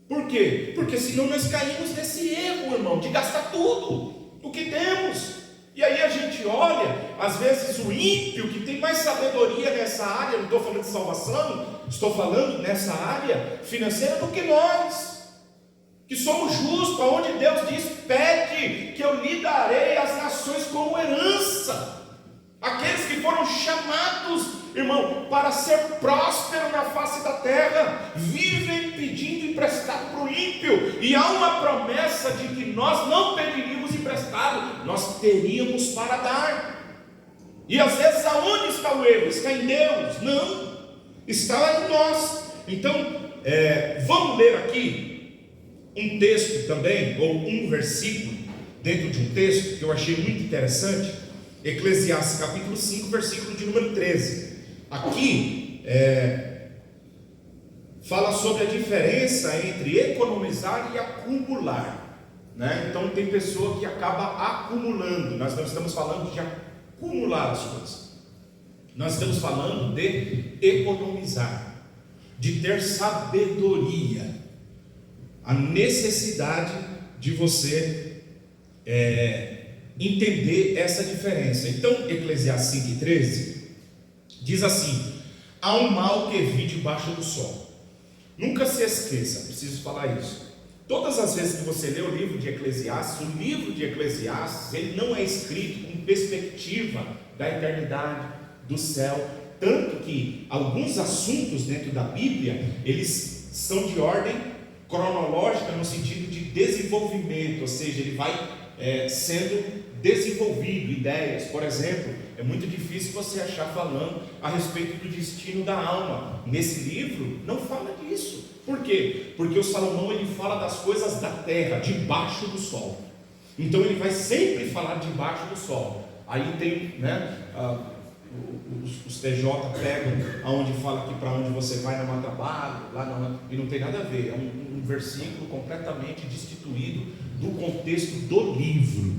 Por quê? Porque senão nós caímos nesse erro, irmão, de gastar tudo o que temos. E aí a gente olha, às vezes o ímpio que tem mais sabedoria nessa área, não estou falando de salvação, estou falando nessa área financeira do que nós, que somos justos, aonde Deus diz: pede que eu lhe darei as nações como herança. Aqueles que foram chamados, irmão, para ser próspero na face da terra, vivem pedindo emprestado para o ímpio, e há uma promessa de que nós não pediríamos emprestado, nós teríamos para dar. E às vezes aonde está o erro? Está em Deus? Não, está em nós. Então vamos ler aqui um texto também, ou um versículo dentro de um texto que eu achei muito interessante. Eclesiastes capítulo 5, versículo de número 13. Aqui fala sobre a diferença entre economizar e acumular. né? Então tem pessoa que acaba acumulando. Nós não estamos falando de acumular as coisas, nós estamos falando de economizar, de ter sabedoria, a necessidade de você entender essa diferença. Então Eclesiastes 5:13 diz assim: há um mal que vi debaixo do sol. Nunca se esqueça, preciso falar isso. Todas as vezes que você lê o livro de Eclesiastes, o livro de Eclesiastes, ele não é escrito com perspectiva da eternidade, do céu. Tanto que alguns assuntos dentro da Bíblia, eles são de ordem cronológica no sentido de desenvolvimento, ou seja, ele vai sendo desenvolvido. Ideias, por exemplo, é muito difícil você achar falando a respeito do destino da alma. Nesse livro não fala disso. Por quê? Porque o Salomão, ele fala das coisas da terra, debaixo do sol. Então ele vai sempre falar debaixo do sol. Aí tem, né, os TJ pegam aonde fala que para onde você vai não há trabalho, lá não, e não tem nada a ver. É um versículo completamente destituído do contexto do livro,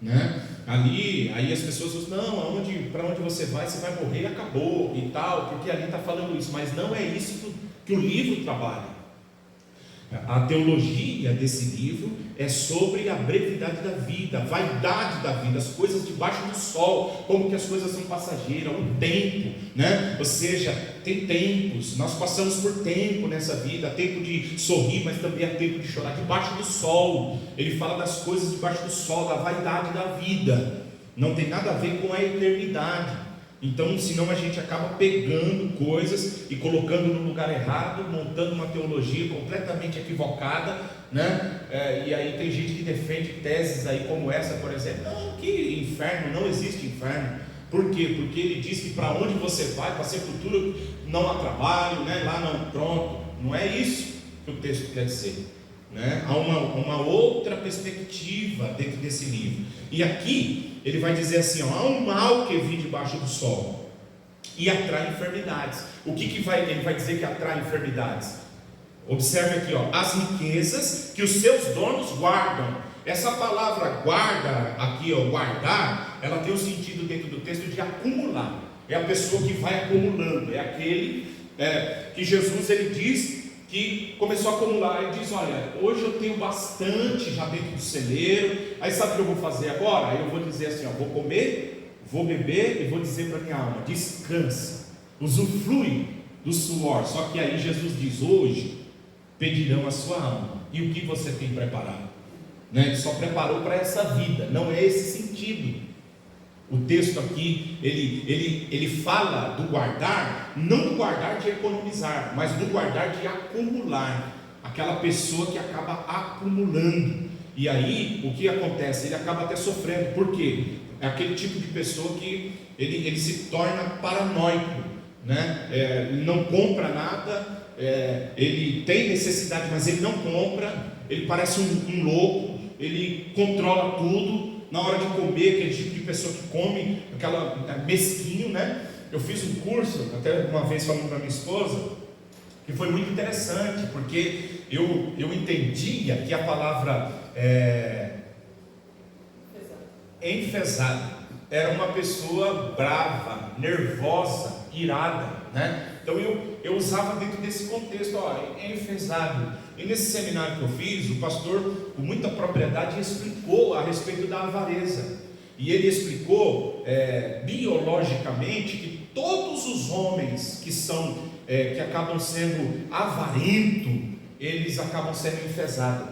né? Ali, aí as pessoas dizem, não, para onde você vai morrer e acabou e tal, porque ali está falando isso, mas não é isso que o livro trabalha. A teologia desse livro é sobre a brevidade da vida, a vaidade da vida, as coisas debaixo do sol, como que as coisas são passageiras, o tempo, né? Ou seja, tem tempos, nós passamos por tempo nessa vida, há tempo de sorrir, mas também há tempo de chorar, debaixo do sol. Ele fala das coisas debaixo do sol, da vaidade da vida, não tem nada a ver com a eternidade. Então, senão a gente acaba pegando coisas e colocando no lugar errado, montando uma teologia completamente equivocada, né? E aí tem gente que defende teses aí como essa, por exemplo, não, que inferno, não existe inferno. Por quê? Porque ele diz que para onde você vai, para a sepultura, não há trabalho, né? Lá não, pronto. Não é isso que o texto quer dizer, né? Há uma outra perspectiva dentro desse livro. E aqui ele vai dizer assim, há um mal que vi debaixo do sol e atrai enfermidades. O que ele vai dizer que atrai enfermidades? Observe aqui, as riquezas que os seus donos guardam. Essa palavra guarda aqui, guardar, ela tem o sentido dentro do texto de acumular. É a pessoa que vai acumulando, é aquele que Jesus, ele diz que começou a acumular. Ele diz, olha, hoje eu tenho bastante já dentro do celeiro, aí sabe o que eu vou fazer agora? Aí eu vou dizer assim, vou comer, vou beber e vou dizer para minha alma, descansa, usufrui do suor. Só que aí Jesus diz, hoje pedirão a sua alma. E o que você tem preparado? Né? Ele só preparou para essa vida, não é esse sentido. O texto aqui, ele fala do guardar, não do guardar de economizar, mas do guardar de acumular. Aquela pessoa que acaba acumulando. E aí, o que acontece? Ele acaba até sofrendo. Por quê? É aquele tipo de pessoa que ele se torna paranoico, né? Ele não compra nada, ele tem necessidade, mas ele não compra. Ele parece um louco, ele controla tudo. Na hora de comer, aquele tipo de pessoa que come, aquela mesquinho, né? Eu fiz um curso, até uma vez falando para minha esposa, que foi muito interessante, porque eu entendia que a palavra enfesado era uma pessoa brava, nervosa, irada, né? Então eu usava dentro desse contexto, enfesado. E nesse seminário que eu fiz, o pastor, com muita propriedade, explicou a respeito da avareza. E ele explicou biologicamente que todos os homens que acabam sendo avarentos, eles acabam sendo enfesados.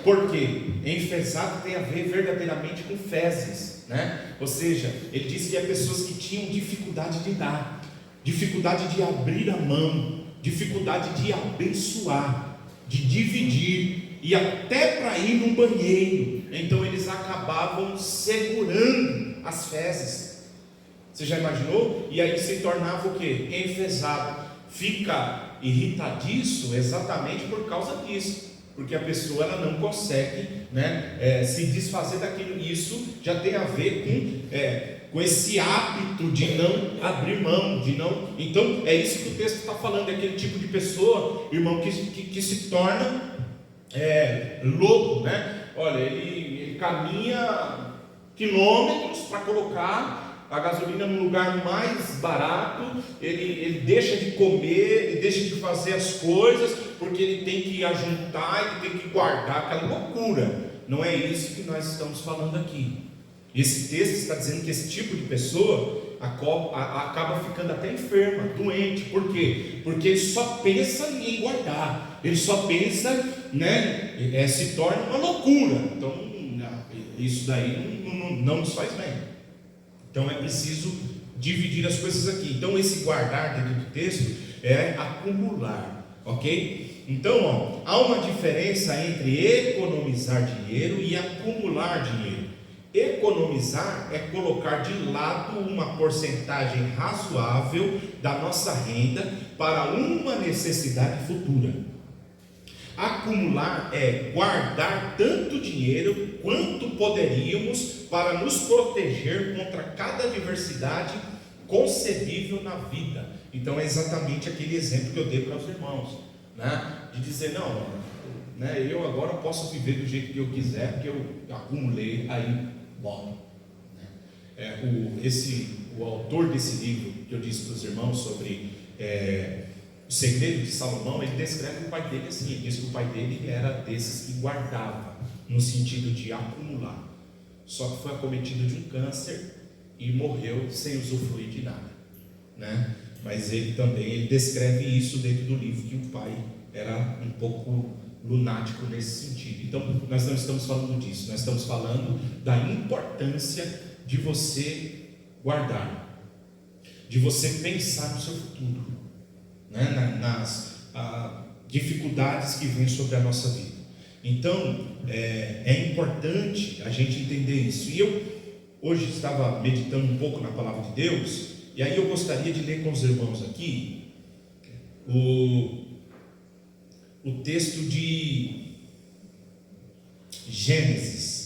Por quê? Enfesado tem a ver verdadeiramente com fezes, né? Ou seja, ele disse que é pessoas que tinham dificuldade de dar, dificuldade de abrir a mão, dificuldade de abençoar, de dividir, e até para ir no banheiro. Então eles acabavam segurando as fezes. Você já imaginou? E aí se tornava o quê? Enfesado. Fica irritadiço exatamente por causa disso, porque a pessoa ela não consegue, né, se desfazer daquilo. Isso já tem a ver com esse hábito de não abrir mão, de não. Então é isso que o texto está falando, é aquele tipo de pessoa, irmão, que se torna louco, né? Olha, ele caminha quilômetros para colocar a gasolina no lugar mais barato, ele deixa de comer, ele deixa de fazer as coisas, porque ele tem que ajuntar, ele tem que guardar, aquela loucura. Não é isso que nós estamos falando aqui. Esse texto está dizendo que esse tipo de pessoa acaba ficando até enferma, doente. Por quê? Porque ele só pensa em guardar, ele só pensa, se torna uma loucura. Então, isso daí não nos faz bem. Então, é preciso dividir as coisas aqui. Então, esse guardar dentro do texto é acumular, ok? Então, há uma diferença entre economizar dinheiro e acumular dinheiro. Economizar é colocar de lado uma porcentagem razoável da nossa renda para uma necessidade futura. Acumular é guardar tanto dinheiro quanto poderíamos para nos proteger contra cada adversidade concebível na vida. Então é exatamente aquele exemplo que eu dei para os irmãos, de dizer, eu agora posso viver do jeito que eu quiser, porque eu acumulei aí, bom. O autor desse livro que eu disse para os irmãos sobre o segredo de Salomão, ele descreve o pai dele assim, ele diz que o pai dele era desses que guardava, no sentido de acumular, só que foi acometido de um câncer e morreu sem usufruir de nada, mas ele descreve isso dentro do livro, que o pai era um pouco lunático nesse sentido. Então nós não estamos falando disso, nós estamos falando da importância de você guardar, de você pensar no seu futuro, nas dificuldades que vêm sobre a nossa vida. Então é importante a gente entender isso. E eu hoje estava meditando um pouco na palavra de Deus, e aí eu gostaria de ler com os irmãos aqui o texto de Gênesis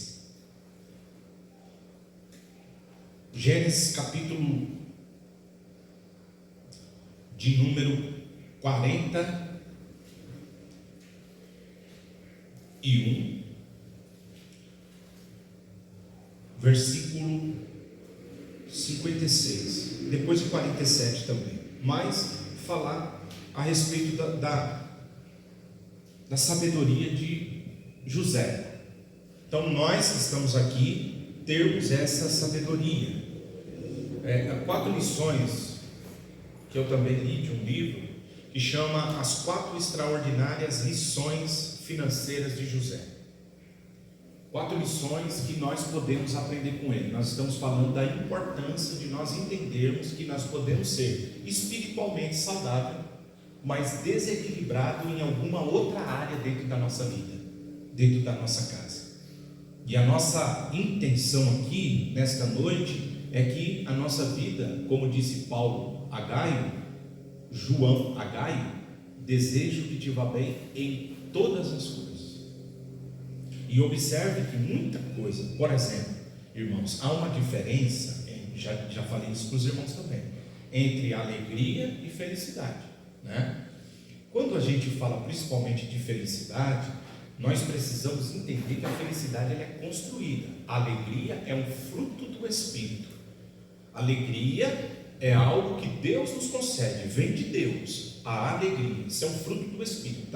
capítulo de número 41, versículo 56, depois de 47 também, mas falar a respeito da sabedoria de José. Então nós que estamos aqui termos essa sabedoria. 4 lições que eu também li de um livro que chama As 4 Extraordinárias Lições Financeiras de José. 4 lições que nós podemos aprender com ele. Nós estamos falando da importância de nós entendermos que nós podemos ser espiritualmente saudável, mas desequilibrado em alguma outra área dentro da nossa vida, dentro da nossa casa. E a nossa intenção aqui, nesta noite, é que a nossa vida, como disse Paulo a Gaio, João a Gaio, desejo que te vá bem em todas as coisas. E observe que muita coisa, por exemplo, irmãos, há uma diferença, já falei isso para os irmãos também, entre alegria e felicidade. Quando a gente fala principalmente de felicidade, nós precisamos entender que a felicidade ela é construída. A alegria é um fruto do Espírito. A alegria é algo que Deus nos concede, vem de Deus. A alegria, isso é um fruto do Espírito,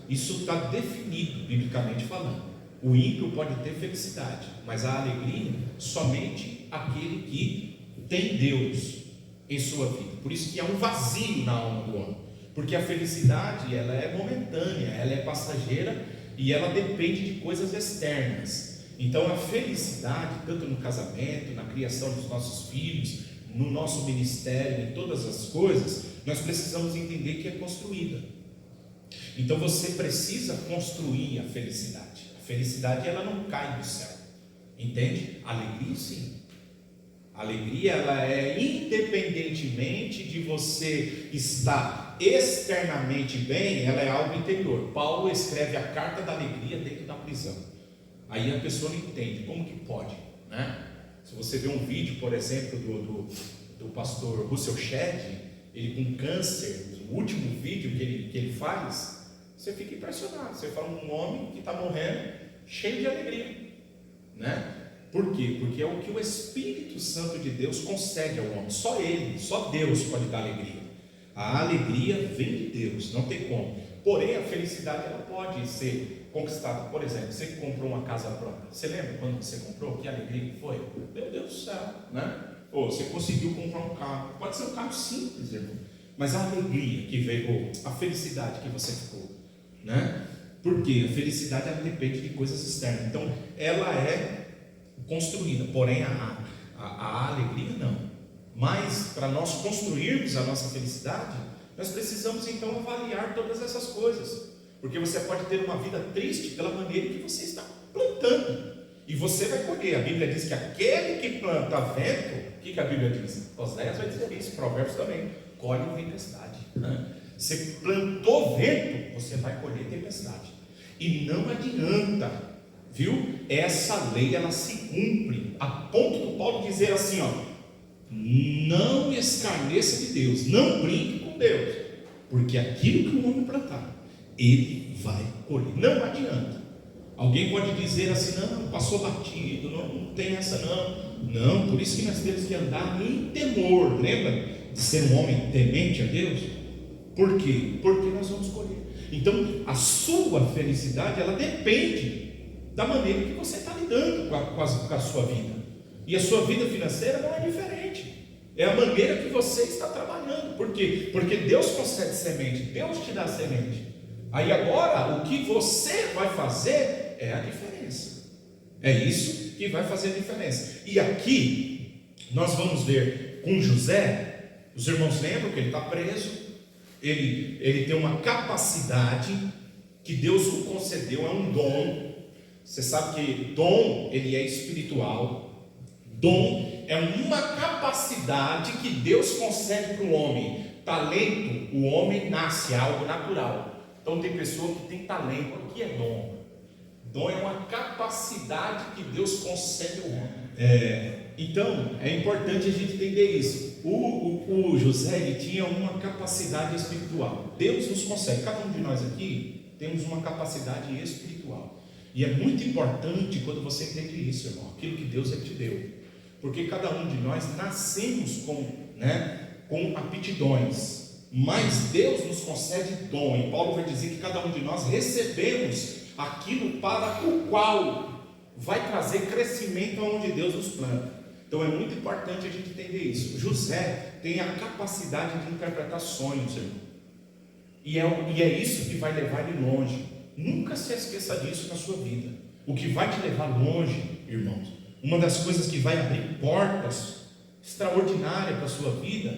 Isso está definido, biblicamente falando. O ímpio pode ter felicidade, mas a alegria somente aquele que tem Deus em sua vida. Por isso que há um vazio na alma do homem. Porque a felicidade ela é momentânea, ela é passageira e ela depende de coisas externas. Então a felicidade, tanto no casamento, na criação dos nossos filhos, no nosso ministério, em todas as coisas, nós precisamos entender que é construída. Então você precisa construir a felicidade. A felicidade ela não cai do céu, entende? A alegria sim. A alegria ela é independentemente de você estar externamente bem, ela é algo interior. Paulo escreve a carta da alegria dentro da prisão. Aí a pessoa não entende, como que pode, Se você vê um vídeo, por exemplo, do pastor Russell Shedd, ele com câncer, o último vídeo que ele faz, você fica impressionado. Você fala um homem que está morrendo, cheio de alegria, né? Por quê? Porque é o que o Espírito Santo de Deus concede ao homem. Só Ele, só Deus pode dar alegria. A alegria vem de Deus, não tem como. Porém, a felicidade ela pode ser conquistada. Por exemplo, você comprou uma casa própria. Você lembra quando você comprou? Que alegria que foi? Meu Deus do céu, né? Ou você conseguiu comprar um carro. Pode ser um carro simples, irmão. Mas a alegria que veio, ou a felicidade que você ficou, né? Porque a felicidade ela depende de coisas externas. Então, ela é construída, porém a alegria não. Mas para nós construirmos a nossa felicidade, nós precisamos então avaliar todas essas coisas, porque você pode ter uma vida triste pela maneira que você está plantando, e você vai colher. A Bíblia diz que aquele que planta vento, o que a Bíblia diz? Oséias vai dizer isso, Provérbios também, colhe tempestade, né? Você plantou vento, você vai colher tempestade, e não adianta, viu? Essa lei ela se cumpre, a ponto do Paulo dizer assim, ó: não escarneça de Deus, não brinque com Deus, porque aquilo que o homem plantar, ele vai colher. Não adianta. Alguém pode dizer assim: não, passou batido, não tem essa não, por isso que nós temos que andar em temor. Lembra de ser um homem temente a Deus? Por quê? Porque nós vamos colher. Então a sua felicidade ela depende da maneira que você está lidando com a sua vida. E a sua vida financeira não é diferente. É a maneira que você está trabalhando. Por quê? Porque Deus concede semente, Deus te dá semente. Aí agora, o que você vai fazer é a diferença. É isso que vai fazer a diferença. E aqui, nós vamos ver com José. Os irmãos lembram que ele está preso. Ele tem uma capacidade que Deus o concedeu, é um dom. Você sabe que dom, ele é espiritual. Dom é uma capacidade que Deus concede para o homem. Talento, o homem nasce, é algo natural. Então tem pessoa que tem talento. O que é dom? Dom é uma capacidade que Deus concede ao homem. Então é importante a gente entender isso. O José ele tinha uma capacidade espiritual. Deus nos concede. Cada um de nós aqui temos uma capacidade espiritual. E é muito importante quando você entende isso, irmão, aquilo que Deus te deu. Porque cada um de nós nascemos com aptidões, mas Deus nos concede dom. E Paulo vai dizer que cada um de nós recebemos aquilo para o qual vai trazer crescimento aonde Deus nos planta. Então é muito importante a gente entender isso. José tem a capacidade de interpretar sonhos, irmão. E é isso que vai levar ele longe. Nunca se esqueça disso na sua vida. O que vai te levar longe, irmãos, uma das coisas que vai abrir portas extraordinárias para a sua vida,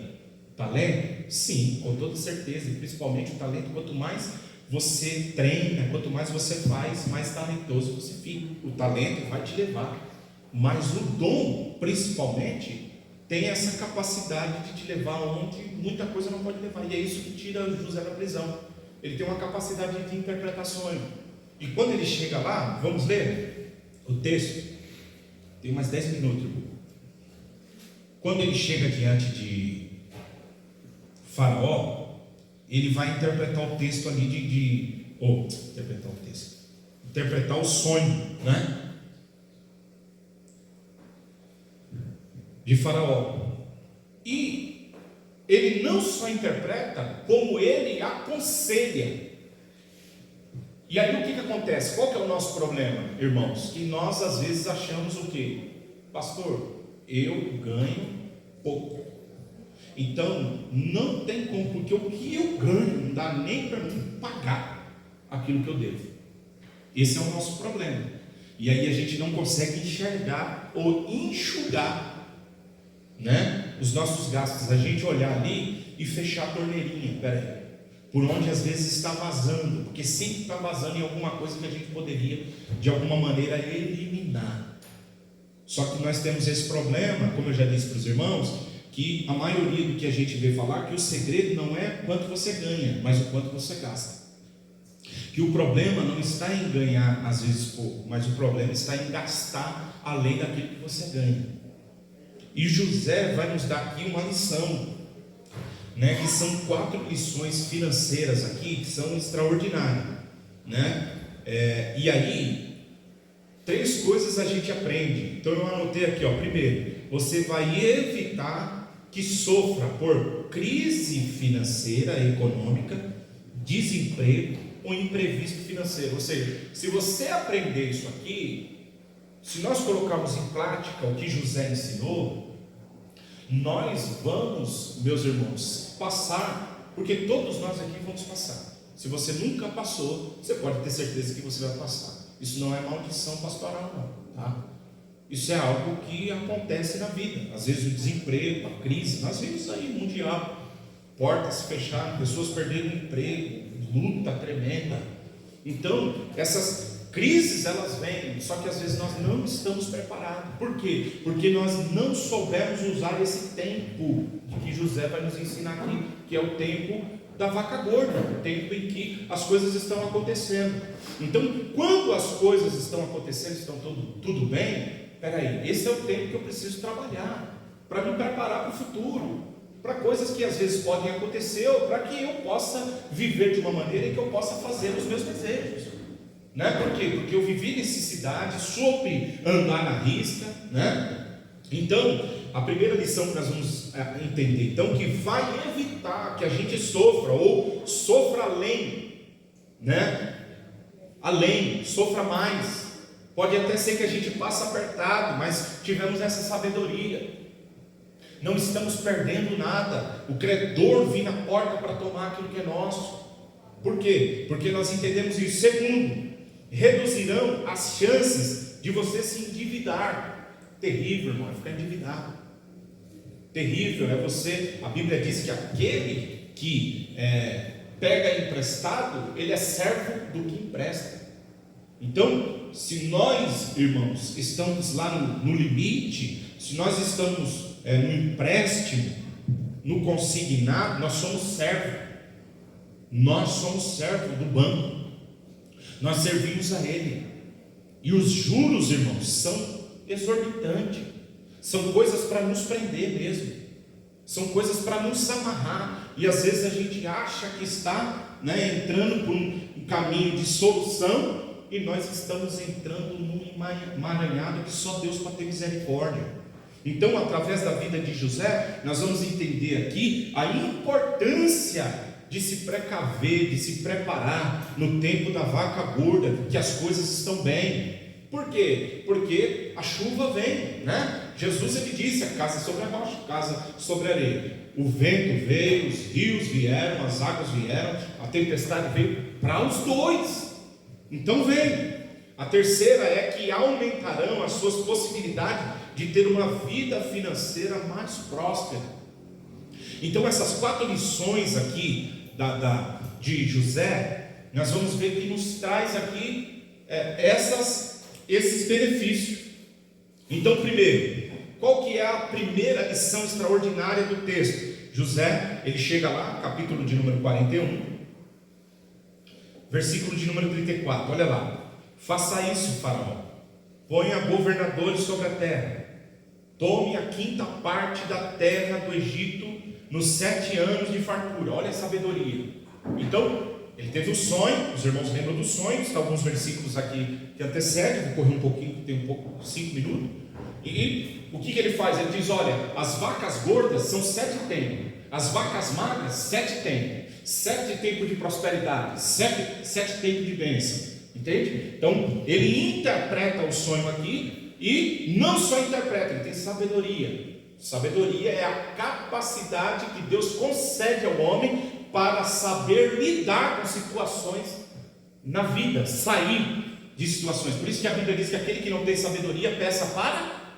talento? Sim, com toda certeza. E principalmente o talento, quanto mais você treina, quanto mais você faz, mais talentoso você fica. O talento vai te levar. Mas o dom, principalmente, tem essa capacidade de te levar onde muita coisa não pode levar. E é isso que tira José da prisão. Ele tem uma capacidade de interpretar sonho. E quando ele chega lá, vamos ler o texto. Tem mais 10 minutos. Quando ele chega diante de Faraó, ele vai interpretar o texto ali interpretar o sonho, né? De Faraó. E ele não só interpreta, como ele aconselha. E aí o que acontece? Qual que é o nosso problema, irmãos? Que nós às vezes achamos o quê? Pastor, eu ganho pouco, então não tem como, porque o que eu ganho não dá nem para mim pagar aquilo que eu devo. Esse é o nosso problema. E aí a gente não consegue enxergar ou enxugar, né, os nossos gastos. A gente olhar ali e fechar a torneirinha, peraí, por onde às vezes está vazando, porque sempre está vazando em alguma coisa que a gente poderia de alguma maneira eliminar. Só que nós temos esse problema, como eu já disse para os irmãos, que a maioria do que a gente vê falar, que o segredo não é quanto você ganha, mas o quanto você gasta. Que o problema não está em ganhar às vezes pouco, mas o problema está em gastar além daquilo que você ganha. E José vai nos dar aqui uma lição, né, que são 4 lições financeiras aqui, que são extraordinárias, né? E aí 3 coisas a gente aprende. Então eu anotei aqui, primeiro, você vai evitar que sofra por crise financeira e econômica, desemprego ou imprevisto financeiro. Ou seja, se você aprender isso aqui, se nós colocarmos em prática o que José ensinou, nós vamos, meus irmãos, passar, porque todos nós aqui vamos passar. Se você nunca passou, você pode ter certeza que você vai passar. Isso não é maldição pastoral, não, tá? Isso é algo que acontece na vida. Às vezes o desemprego, a crise, nós vimos aí mundial, portas se fecharam, pessoas perderam o emprego, luta tremenda. Então, essas crises elas vêm, só que às vezes nós não estamos preparados. Por quê? Porque nós não soubemos usar esse tempo que José vai nos ensinar aqui, que é o tempo da vaca gorda, o tempo em que as coisas estão acontecendo. Então, quando as coisas estão acontecendo, estão tudo bem, peraí, esse é o tempo que eu preciso trabalhar, para me preparar para o futuro, para coisas que às vezes podem acontecer, ou para que eu possa viver de uma maneira em que eu possa fazer os meus desejos, né? Por quê? Porque eu vivi necessidade, soube andar na risca, né? Então, a primeira lição que nós vamos entender, então, que vai evitar que a gente sofra, ou sofra além, né? Além, sofra mais. Pode até ser que a gente passe apertado, mas tivemos essa sabedoria. Não estamos perdendo nada. O credor vem na porta para tomar aquilo que é nosso. Por quê? Porque nós entendemos isso. Segundo, reduzirão as chances de você se endividar. Terrível, irmão, é ficar endividado. Terrível é você, a Bíblia diz que aquele que pega emprestado, ele é servo do que empresta. Então, se nós, irmãos, estamos lá no limite, se nós estamos no empréstimo, no consignado, nós somos servo. Nós somos servo do banco. Nós servimos a ele. E os juros, irmãos, são exorbitantes. São coisas para nos prender mesmo. São coisas para nos amarrar. E às vezes a gente acha que está entrando por um caminho de solução, e nós estamos entrando num emaranhado que só Deus pode ter misericórdia. Então, através da vida de José, nós vamos entender aqui a importância de se precaver, de se preparar no tempo da vaca gorda, que as coisas estão bem. Por quê? Porque a chuva vem, né? Jesus, ele disse: a casa sobre a rocha, a casa sobre a areia. O vento veio, os rios vieram, as águas vieram, a tempestade veio para os dois. Então vem. A terceira é que aumentarão as suas possibilidades de ter uma vida financeira mais próspera. Então essas 4 lições aqui de José, nós vamos ver que nos traz aqui esses benefícios. Então, primeiro, qual que é a primeira lição extraordinária do texto? José, ele chega lá, capítulo de número 41, versículo de número 34, olha lá. Faça isso, faraó, ponha governadores sobre a terra, tome a 5ª parte da terra do Egito nos 7 anos de fartura. Olha a sabedoria. Então, ele teve o sonho, os irmãos lembram do sonho, está alguns versículos aqui que antecedem, vou correr um pouquinho, tem 5 minutos. E o que ele faz? Ele diz: olha, as vacas gordas são 7 tempos, as vacas magras 7 tempos, 7 tempos de prosperidade, 7 tempos de bênção. Entende? Então, ele interpreta o sonho aqui, e não só interpreta, ele tem sabedoria. Sabedoria é a capacidade que Deus concede ao homem para saber lidar com situações na vida, sair de situações. Por isso que a Bíblia diz que aquele que não tem sabedoria, peça para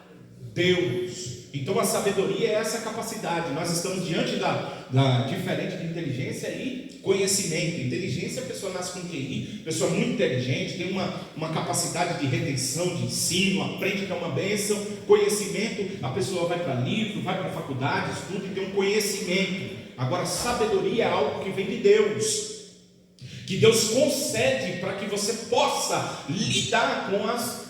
Deus. Então a sabedoria é essa capacidade. Nós estamos diante da diferente de inteligência e conhecimento. Inteligência, a pessoa nasce com QI, pessoa muito inteligente, tem uma capacidade de retenção, de ensino, aprende que é uma bênção. Conhecimento, a pessoa vai para livro, vai para faculdade, estuda e tem um conhecimento. Agora, sabedoria é algo que vem de Deus, que Deus concede para que você possa lidar com as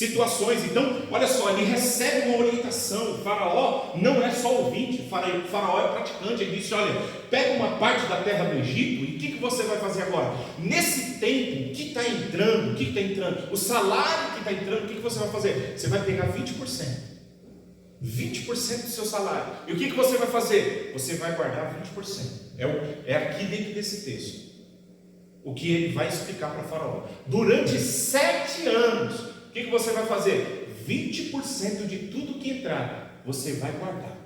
situações. Então, olha só, ele recebe uma orientação. O faraó não é só ouvinte, o faraó é praticante. Ele disse: olha, pega uma parte da terra do Egito, e o que você vai fazer agora? Nesse tempo, o que está entrando? O salário que está entrando, o que você vai fazer? Você vai pegar 20%. 20% do seu salário. E o que você vai fazer? Você vai guardar 20%. É aqui dentro desse texto o que ele vai explicar para o faraó. Durante 7 anos, o que você vai fazer? 20% de tudo que entrar, você vai guardar.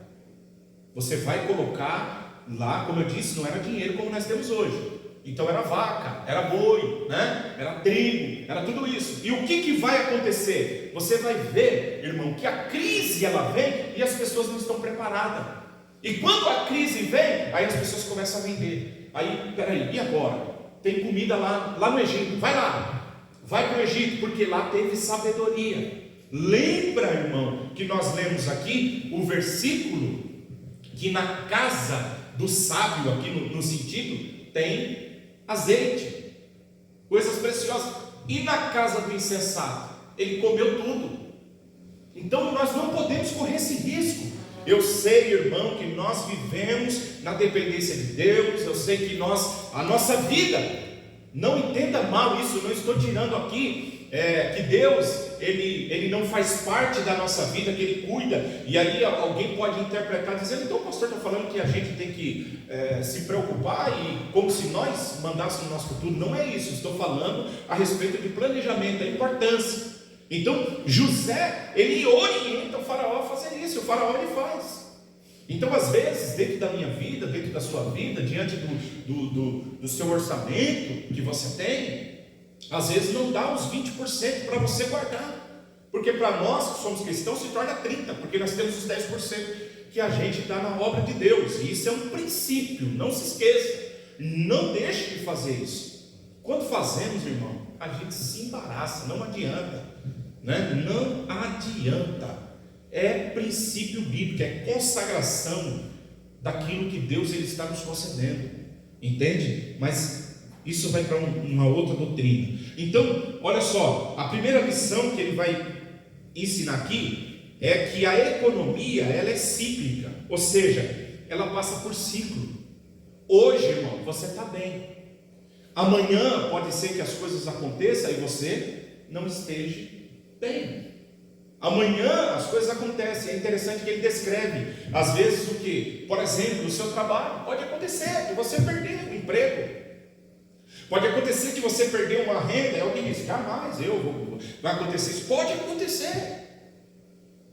Você vai colocar lá, como eu disse, não era dinheiro como nós temos hoje. Então era vaca, era boi, né? Era trigo, era tudo isso. E o que vai acontecer? Você vai ver, irmão, que a crise ela vem e as pessoas não estão preparadas. E quando a crise vem, aí as pessoas começam a vender. Aí, peraí, e agora? Tem comida lá no Egito, vai lá, vai para o Egito, porque lá teve sabedoria. Lembra, irmão, que nós lemos aqui o versículo que na casa do sábio, aqui no sentido, tem azeite, coisas preciosas. E na casa do insensato, ele comeu tudo. Então nós não podemos correr esse risco. Eu sei, irmão, que nós vivemos na dependência de Deus. Eu sei que a nossa vida, não entenda mal isso, não estou tirando aqui que Deus ele não faz parte da nossa vida, que Ele cuida. E aí alguém pode interpretar dizendo: então o pastor está falando que a gente tem que se preocupar, e como se nós mandássemos o nosso futuro. Não é isso, estou falando a respeito de planejamento, a importância. Então José, ele orienta o faraó a fazer isso, e o faraó ele faz. Então às vezes, dentro da minha vida, dentro da sua vida, diante do seu orçamento que você tem, às vezes não dá os 20% para você guardar, porque para nós que somos cristãos se torna 30%, porque nós temos os 10% que a gente dá na obra de Deus. E isso é um princípio, não se esqueça, não deixe de fazer isso. Quando fazemos, irmão, a gente se embaraça, não adianta, né? Não adianta. É princípio bíblico, é consagração daquilo que Deus ele está nos concedendo, entende? Mas isso vai para uma outra doutrina. Então, olha só, a primeira lição que ele vai ensinar aqui é que a economia ela é cíclica, ou seja, ela passa por ciclo. Hoje, irmão, você está bem. Amanhã pode ser que as coisas aconteçam e você não esteja bem. Amanhã as coisas acontecem. É interessante que ele descreve, às vezes, o que? Por exemplo, no seu trabalho, pode acontecer que você perder o emprego. Pode acontecer de você perder uma renda. Alguém diz: jamais vai acontecer isso. Pode acontecer.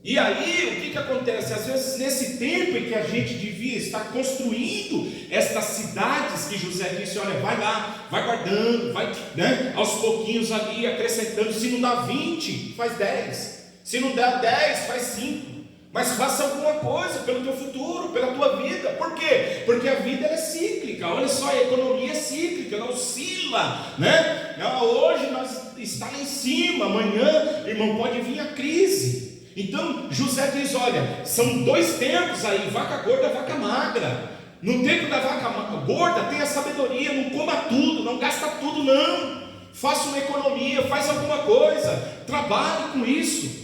E aí, o que acontece? Às vezes, nesse tempo em que a gente devia estar construindo estas cidades que José disse: olha, vai lá, vai guardando, vai, né, aos pouquinhos ali, acrescentando. Se não dá 20, faz 10. Se não dá 10, faz 5. Mas faça alguma coisa pelo teu futuro, pela tua vida. Por quê? Porque a vida é cíclica. Olha só, a economia é cíclica, ela oscila, né? Hoje nós está lá em cima, amanhã, irmão, pode vir a crise. Então José diz: olha, são 2 tempos aí, vaca gorda, vaca magra. No tempo da vaca gorda, tenha sabedoria, não coma tudo, não gasta tudo, não. Faça uma economia, faz alguma coisa, trabalhe com isso.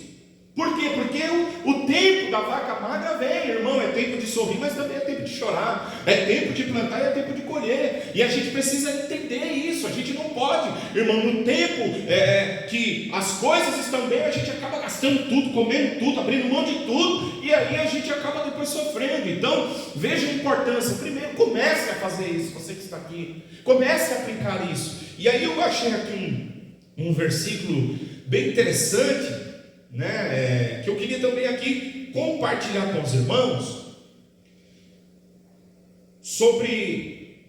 Por quê? Porque o tempo da vaca magra vem, irmão. É tempo de sorrir, mas também é tempo de chorar. É tempo de plantar e é tempo de colher. E a gente precisa entender isso. A gente não pode, irmão, no tempo que as coisas estão bem, a gente acaba gastando tudo, comendo tudo, abrindo mão de tudo, e aí a gente acaba depois sofrendo. Então, veja a importância. Primeiro, comece a fazer isso, você que está aqui. Comece a aplicar isso. E aí eu achei aqui um versículo bem interessante, né, que eu queria também aqui compartilhar com os irmãos sobre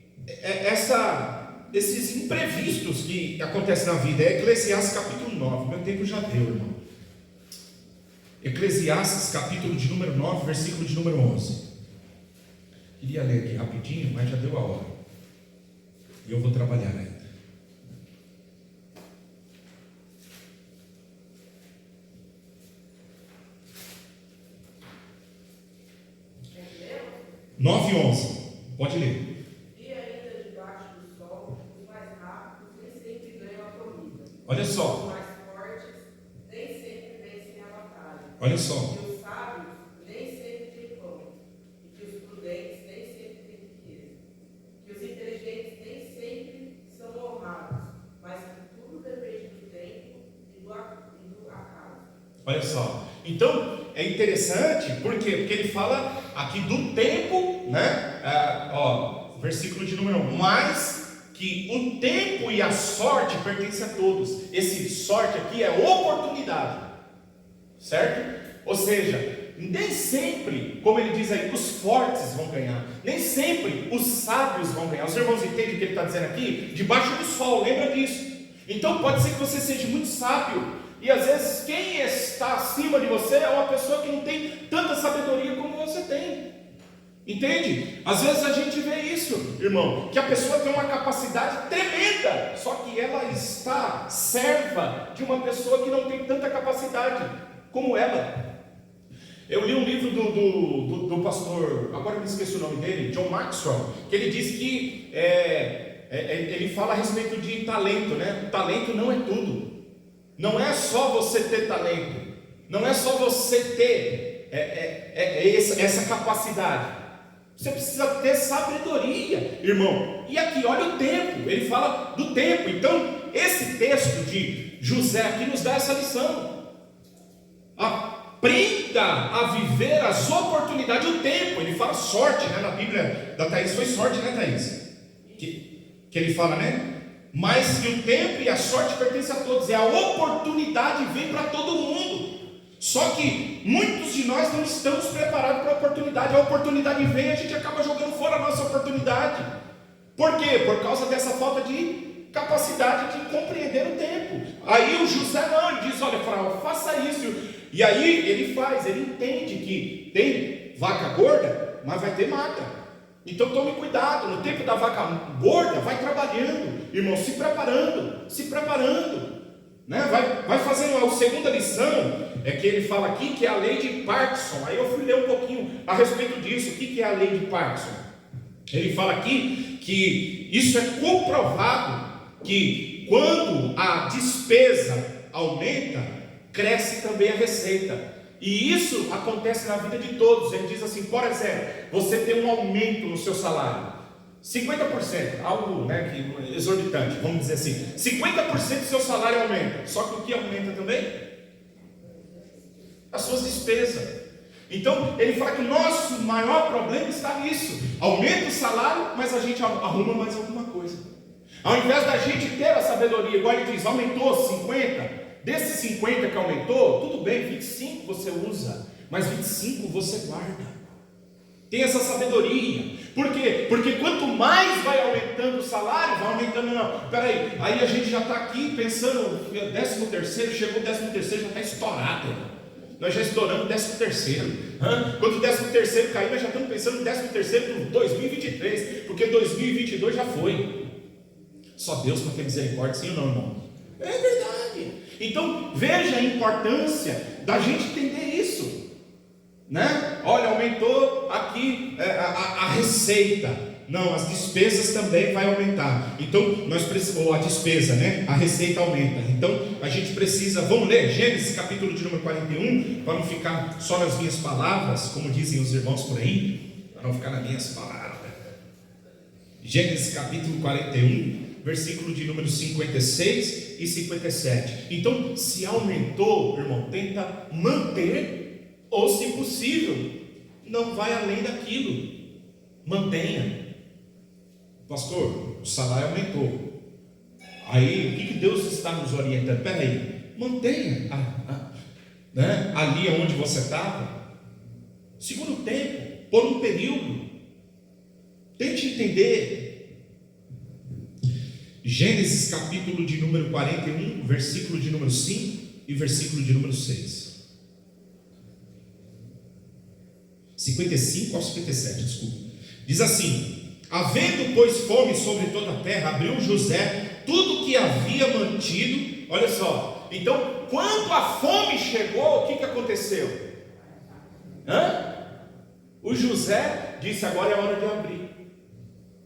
esses imprevistos que acontecem na vida. É Eclesiastes capítulo 9, meu tempo já deu, irmão. Eclesiastes capítulo de número 9, versículo de número 11. Queria ler aqui rapidinho, mas já deu a hora, e eu vou trabalhar ainda. Nove e 11, pode ler. E ainda debaixo do sol, os mais rápidos nem sempre ganham a comida. Olha só. Os mais fortes nem sempre Olha só. Então, é interessante, por quê? Porque ele fala aqui do tempo, né? Versículo de número 1. Mas que o tempo e a sorte pertencem a todos. Esse sorte aqui é oportunidade, certo? Ou seja, nem sempre, como ele diz aí, os fortes vão ganhar, nem sempre os sábios vão ganhar. Os irmãos entendem o que ele está dizendo aqui? Debaixo do sol, lembra disso? Então pode ser que você seja muito sábio, e às vezes quem está acima de você é uma pessoa que não tem tanta sabedoria como você tem. Entende? Às vezes a gente vê isso, irmão, que a pessoa tem uma capacidade tremenda, só que ela está serva de uma pessoa que não tem tanta capacidade como ela. Eu li um livro do pastor, agora eu me esqueci o nome dele, John Maxwell, que ele diz que ele fala a respeito de talento, né? Talento não é tudo. Não é só você ter talento, não é só você ter essa capacidade. Você precisa ter sabedoria, irmão. E aqui, olha o tempo, ele fala do tempo. Então, esse texto de José aqui nos dá essa lição. Aprenda a viver as oportunidades, o tempo. Ele fala sorte, né? Na Bíblia da Thaís foi sorte, né, Thaís? Que ele fala, né? Mas que o tempo e a sorte pertencem a todos. É a oportunidade vem para todo mundo. Só que muitos de nós não estamos preparados para a oportunidade. A oportunidade vem e a gente acaba jogando fora a nossa oportunidade. Por quê? Por causa dessa falta de capacidade de compreender o tempo. Aí o José não, ele diz, olha, Faraó, faça isso. E aí ele faz, ele entende que tem vaca gorda, mas vai ter magra. Então tome cuidado, no tempo da vaca gorda, vai trabalhando, irmão, se preparando. Né? Vai fazendo. A segunda lição é que ele fala aqui que é a lei de Parkinson. Aí eu fui ler um pouquinho a respeito disso. O que é a lei de Parkinson? Ele fala aqui que isso é comprovado, que quando a despesa aumenta, cresce também a receita. E isso acontece na vida de todos. Ele diz assim, por exemplo, você tem um aumento no seu salário, 50%, algo, né, que exorbitante, vamos dizer assim, 50% do seu salário aumenta. Só que o que aumenta também? As suas despesas. Então ele fala que o nosso maior problema está nisso. Aumenta o salário, mas a gente arruma mais alguma coisa. Ao invés da gente ter a sabedoria, igual ele diz, aumentou 50%, desses 50 que aumentou, tudo bem, 25 você usa, mas 25 você guarda. Tem essa sabedoria. Por quê? Porque quanto mais vai aumentando o salário, vai aumentando, não, peraí, aí a gente já está aqui pensando, 13º, chegou o 13º, já está estourado. Nós já estouramos o 13º. Quando o 13º cair, nós já estamos pensando no 13º do 2023, porque 2022 já foi. Só Deus para ter misericórdia, sim ou não, irmão? É verdade. Então veja a importância da gente entender isso, né? Olha, aumentou aqui a receita. Não, as despesas também vai aumentar. Então nós precisamos, ou a despesa, né? A receita aumenta. Então a gente precisa, vamos ler Gênesis capítulo de número 41, para não ficar só nas minhas palavras, como dizem os irmãos por aí, para não ficar nas minhas palavras. Gênesis capítulo 41, versículo de número 56 e 57. Então, se aumentou, irmão, tenta manter, ou se possível, não vai além daquilo, mantenha. Pastor, o salário aumentou. Aí, o que Deus está nos orientando? Espera aí, mantenha né? Ali onde você estava. Segundo tempo, por um período. Tente entender. Gênesis capítulo de número 41, versículo de número 5 e versículo de número 6. 55 ao 57, desculpa. Diz assim: havendo pois fome sobre toda a terra, abriu José tudo que havia mantido. Olha só, então quando a fome chegou, o que aconteceu? O José disse, agora é a hora de abrir.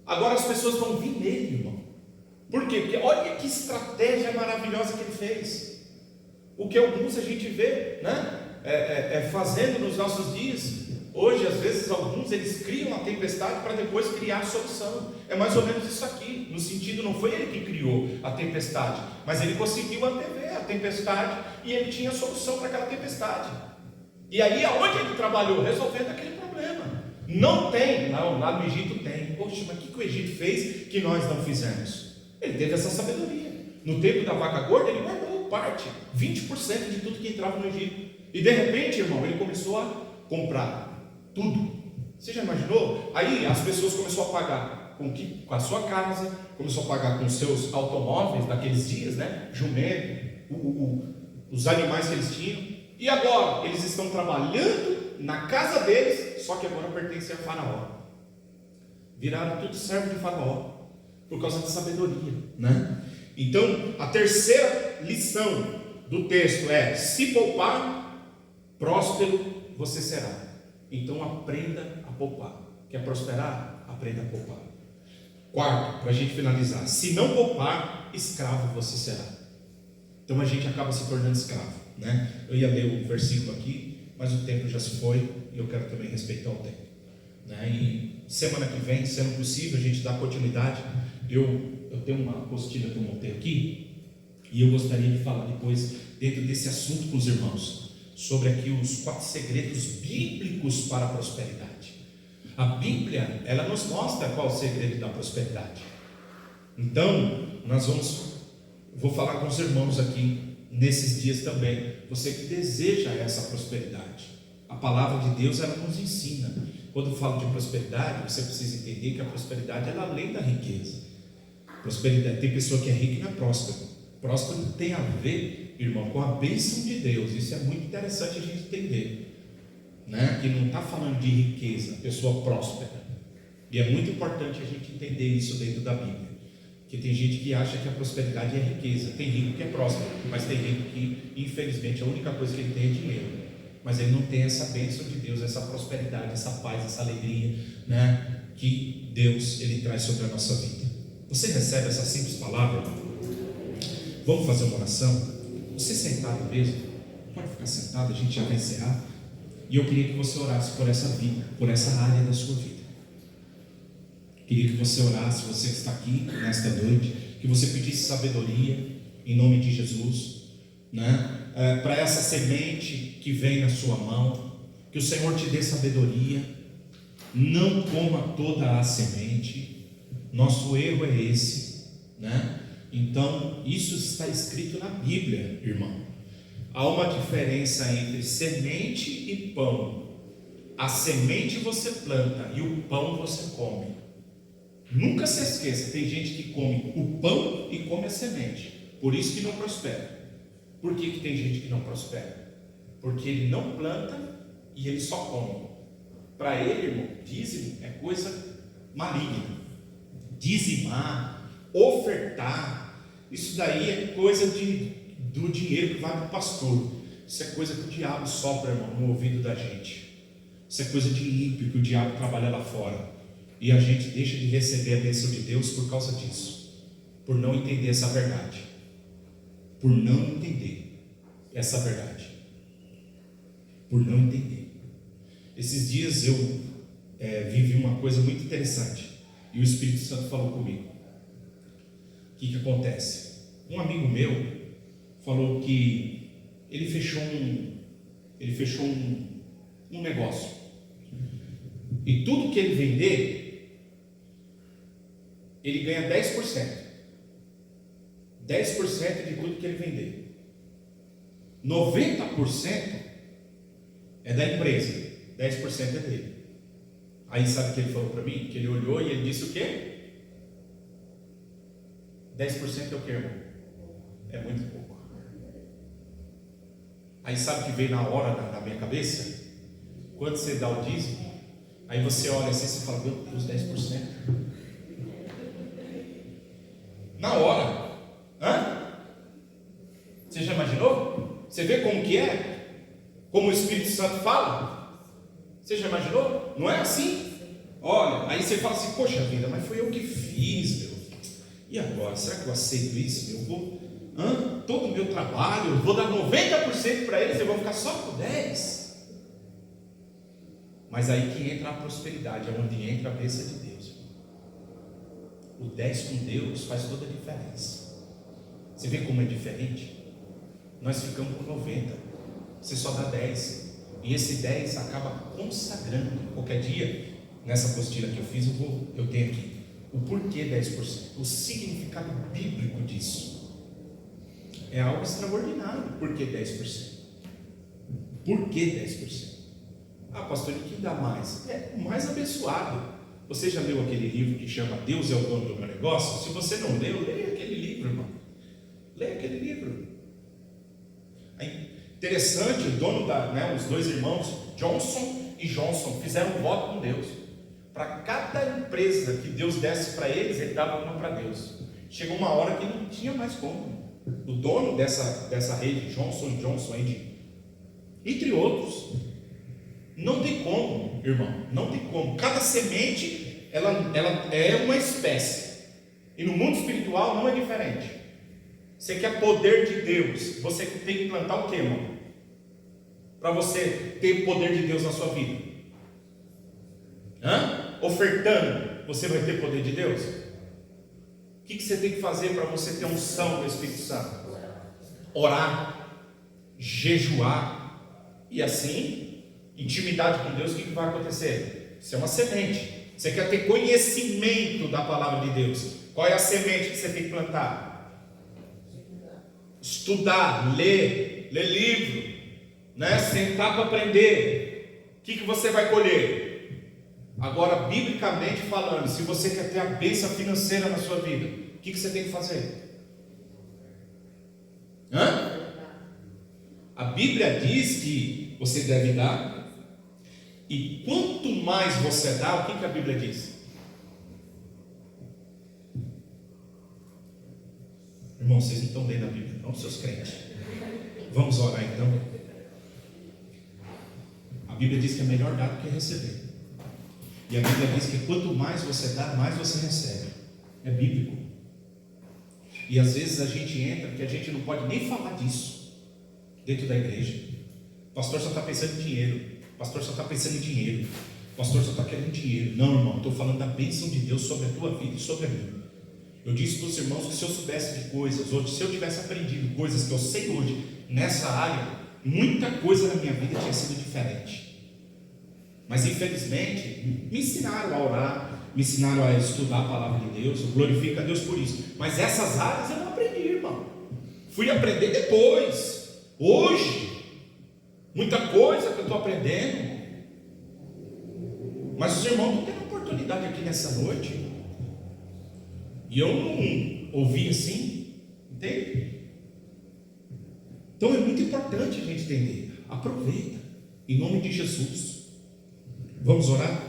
Agora as pessoas vão vir nele, irmão. Por quê? Porque olha que estratégia maravilhosa que ele fez. O que alguns a gente vê, né? Fazendo nos nossos dias. Hoje, às vezes, alguns eles criam a tempestade para depois criar a solução. É mais ou menos isso aqui. No sentido, não foi ele que criou a tempestade, mas ele conseguiu antever a tempestade, e ele tinha solução para aquela tempestade. E aí, aonde ele trabalhou? Resolvendo aquele problema. Não tem, não, lá no Egito tem. Poxa, mas o que o Egito fez que nós não fizemos? Ele teve essa sabedoria. No tempo da vaca gorda, ele guardou parte, 20% de tudo que entrava no Egito. E de repente, irmão, ele começou a comprar tudo. Você já imaginou? Aí as pessoas começaram a pagar com a sua casa, começou a pagar com os seus automóveis daqueles dias, né? Jumento, os animais que eles tinham. E agora eles estão trabalhando na casa deles, só que agora pertencem a Faraó. Viraram tudo servo de Faraó por causa da sabedoria, né? Então, a terceira lição do texto é: se poupar, próspero você será. Então, aprenda a poupar. Quer prosperar? Aprenda a poupar. Quarto, para a gente finalizar: se não poupar, escravo você será. Então, a gente acaba se tornando escravo, né? Eu ia ler o versículo aqui, mas o tempo já se foi e eu quero também respeitar o tempo, né? E semana que vem, sendo possível, a gente dá continuidade. Eu tenho uma apostila que eu montei aqui, e eu gostaria de falar depois, dentro desse assunto com os irmãos, sobre aqui os 4 segredos bíblicos para a prosperidade. A Bíblia, ela nos mostra qual é o segredo da prosperidade. Então, vou falar com os irmãos aqui, nesses dias também, você que deseja essa prosperidade. A palavra de Deus, ela nos ensina. Quando eu falo de prosperidade, você precisa entender que a prosperidade é além da riqueza. Prosperidade, tem pessoa que é rica e não é próspera. Próspero tem a ver, irmão, com a bênção de Deus. Isso é muito interessante a gente entender, né? Que não está falando de riqueza, pessoa próspera. E é muito importante a gente entender isso dentro da Bíblia. Porque tem gente que acha que a prosperidade é riqueza. Tem rico que é próspero, mas tem rico que, infelizmente, a única coisa que ele tem é dinheiro. Mas ele não tem essa bênção de Deus, essa prosperidade, essa paz, essa alegria, né? Que Deus, ele traz sobre a nossa vida. Você recebe essa simples palavra? Vamos fazer uma oração? Você sentado mesmo, pode ficar sentado, a gente já vai encerrar. E eu queria que você orasse por essa vida, por essa área da sua vida. Queria que você orasse, você que está aqui nesta noite, que você pedisse sabedoria em nome de Jesus, né? Para essa semente que vem na sua mão, que o Senhor te dê sabedoria. Não coma toda a semente. Nosso erro é esse, né? Então, isso está escrito na Bíblia, irmão. Há uma diferença entre semente e pão. A semente você planta e o pão você come. Nunca se esqueça, tem gente que come o pão e come a semente. Por isso que não prospera. Por que tem gente que não prospera? Porque ele não planta e ele só come. Para ele, irmão, dízimo é coisa maligna. Dizimar, ofertar, isso daí é coisa do dinheiro que vai para o pastor. Isso é coisa que o diabo sopra, irmão, no ouvido da gente. Isso é coisa de ímpio que o diabo trabalha lá fora. E a gente deixa de receber a bênção de Deus por causa disso, por não entender essa verdade, por não entender essa verdade, por não entender. Esses dias eu vivi uma coisa muito interessante e o Espírito Santo falou comigo. O que acontece? Um amigo meu falou que ele fechou um negócio, e tudo que ele vender, ele ganha 10%. 10% de tudo que ele vender. 90% é da empresa, 10% é dele. Aí sabe o que ele falou para mim? Que ele olhou e ele disse o quê? 10% é o quê, irmão? É muito pouco. Aí sabe o que veio na hora na minha cabeça? Quando você dá o dízimo, aí você olha assim e fala: meu Deus, 10%. Na hora. Você já imaginou? Você vê como que é? Como o Espírito Santo fala? Você já imaginou? Não é assim? Olha, aí você fala assim: poxa vida, mas foi eu que fiz, meu. E agora? Será que eu aceito isso, meu? Eu vou, todo o meu trabalho, eu vou dar 90% para eles, eu vou ficar só com 10%. Mas aí que entra a prosperidade, é onde entra a bênção de Deus. O 10 com Deus faz toda a diferença. Você vê como é diferente? nós ficamos com 90. Você só dá 10. E esse 10 acaba consagrando. Qualquer dia, nessa apostila que eu fiz, eu tenho aqui o porquê 10%, o significado bíblico disso. É algo extraordinário. Por que 10%? Por que 10%? Ah, pastor, e quem dá mais? É o mais abençoado. Você já leu aquele livro que chama Deus é o dono do meu negócio? Se você não leu, leia aquele livro, irmão. Leia aquele livro. É interessante, o dono os dois irmãos, Johnson e Johnson, fizeram um voto com Deus. Para cada empresa que Deus desse para eles, ele dava uma para Deus. Chegou uma hora que não tinha mais como. O dono dessa rede, Johnson Johnson, entre outros, não tem como, irmão, não tem como. Cada semente, ela é uma espécie. E no mundo espiritual não é diferente. Você quer poder de Deus, você tem que plantar o quê, irmão? Para você ter poder de Deus na sua vida. Ofertando, você vai ter poder de Deus? O que você tem que fazer para você ter unção do Espírito Santo? Orar, jejuar, e assim, intimidade com Deus. O que vai acontecer? Isso é uma semente. Você quer ter conhecimento da palavra de Deus. Qual é a semente que você tem que plantar? Estudar, ler livro, sentar para aprender. O que você vai colher? Agora, biblicamente falando, se você quer ter a bênção financeira na sua vida, o que você tem que fazer? A Bíblia diz que você deve dar, e quanto mais você dá, o que a Bíblia diz? Irmão, vocês não estão lendo a Bíblia, não, seus crentes. Vamos orar então. A Bíblia diz que é melhor dar do que receber. E a Bíblia diz que quanto mais você dá, mais você recebe. É bíblico. E às vezes a gente entra, que a gente não pode nem falar disso dentro da igreja. O pastor só está pensando em dinheiro. O pastor só está pensando em dinheiro. O pastor só está querendo dinheiro. Não, irmão, estou falando da bênção de Deus sobre a tua vida e sobre a minha. Eu disse para os irmãos que se eu soubesse de coisas hoje, se eu tivesse aprendido coisas que eu sei hoje nessa área, muita coisa na minha vida tinha sido diferente. Mas infelizmente me ensinaram a orar, me ensinaram a estudar a palavra de Deus. Eu glorifico a Deus por isso. Mas essas áreas eu não aprendi, irmão. Fui aprender depois. Hoje, muita coisa que eu estou aprendendo. Mas os irmãos não têm oportunidade aqui nessa noite. E eu não ouvi assim, entende? Então é muito importante a gente entender. Aproveita, em nome de Jesus. Vamos orar?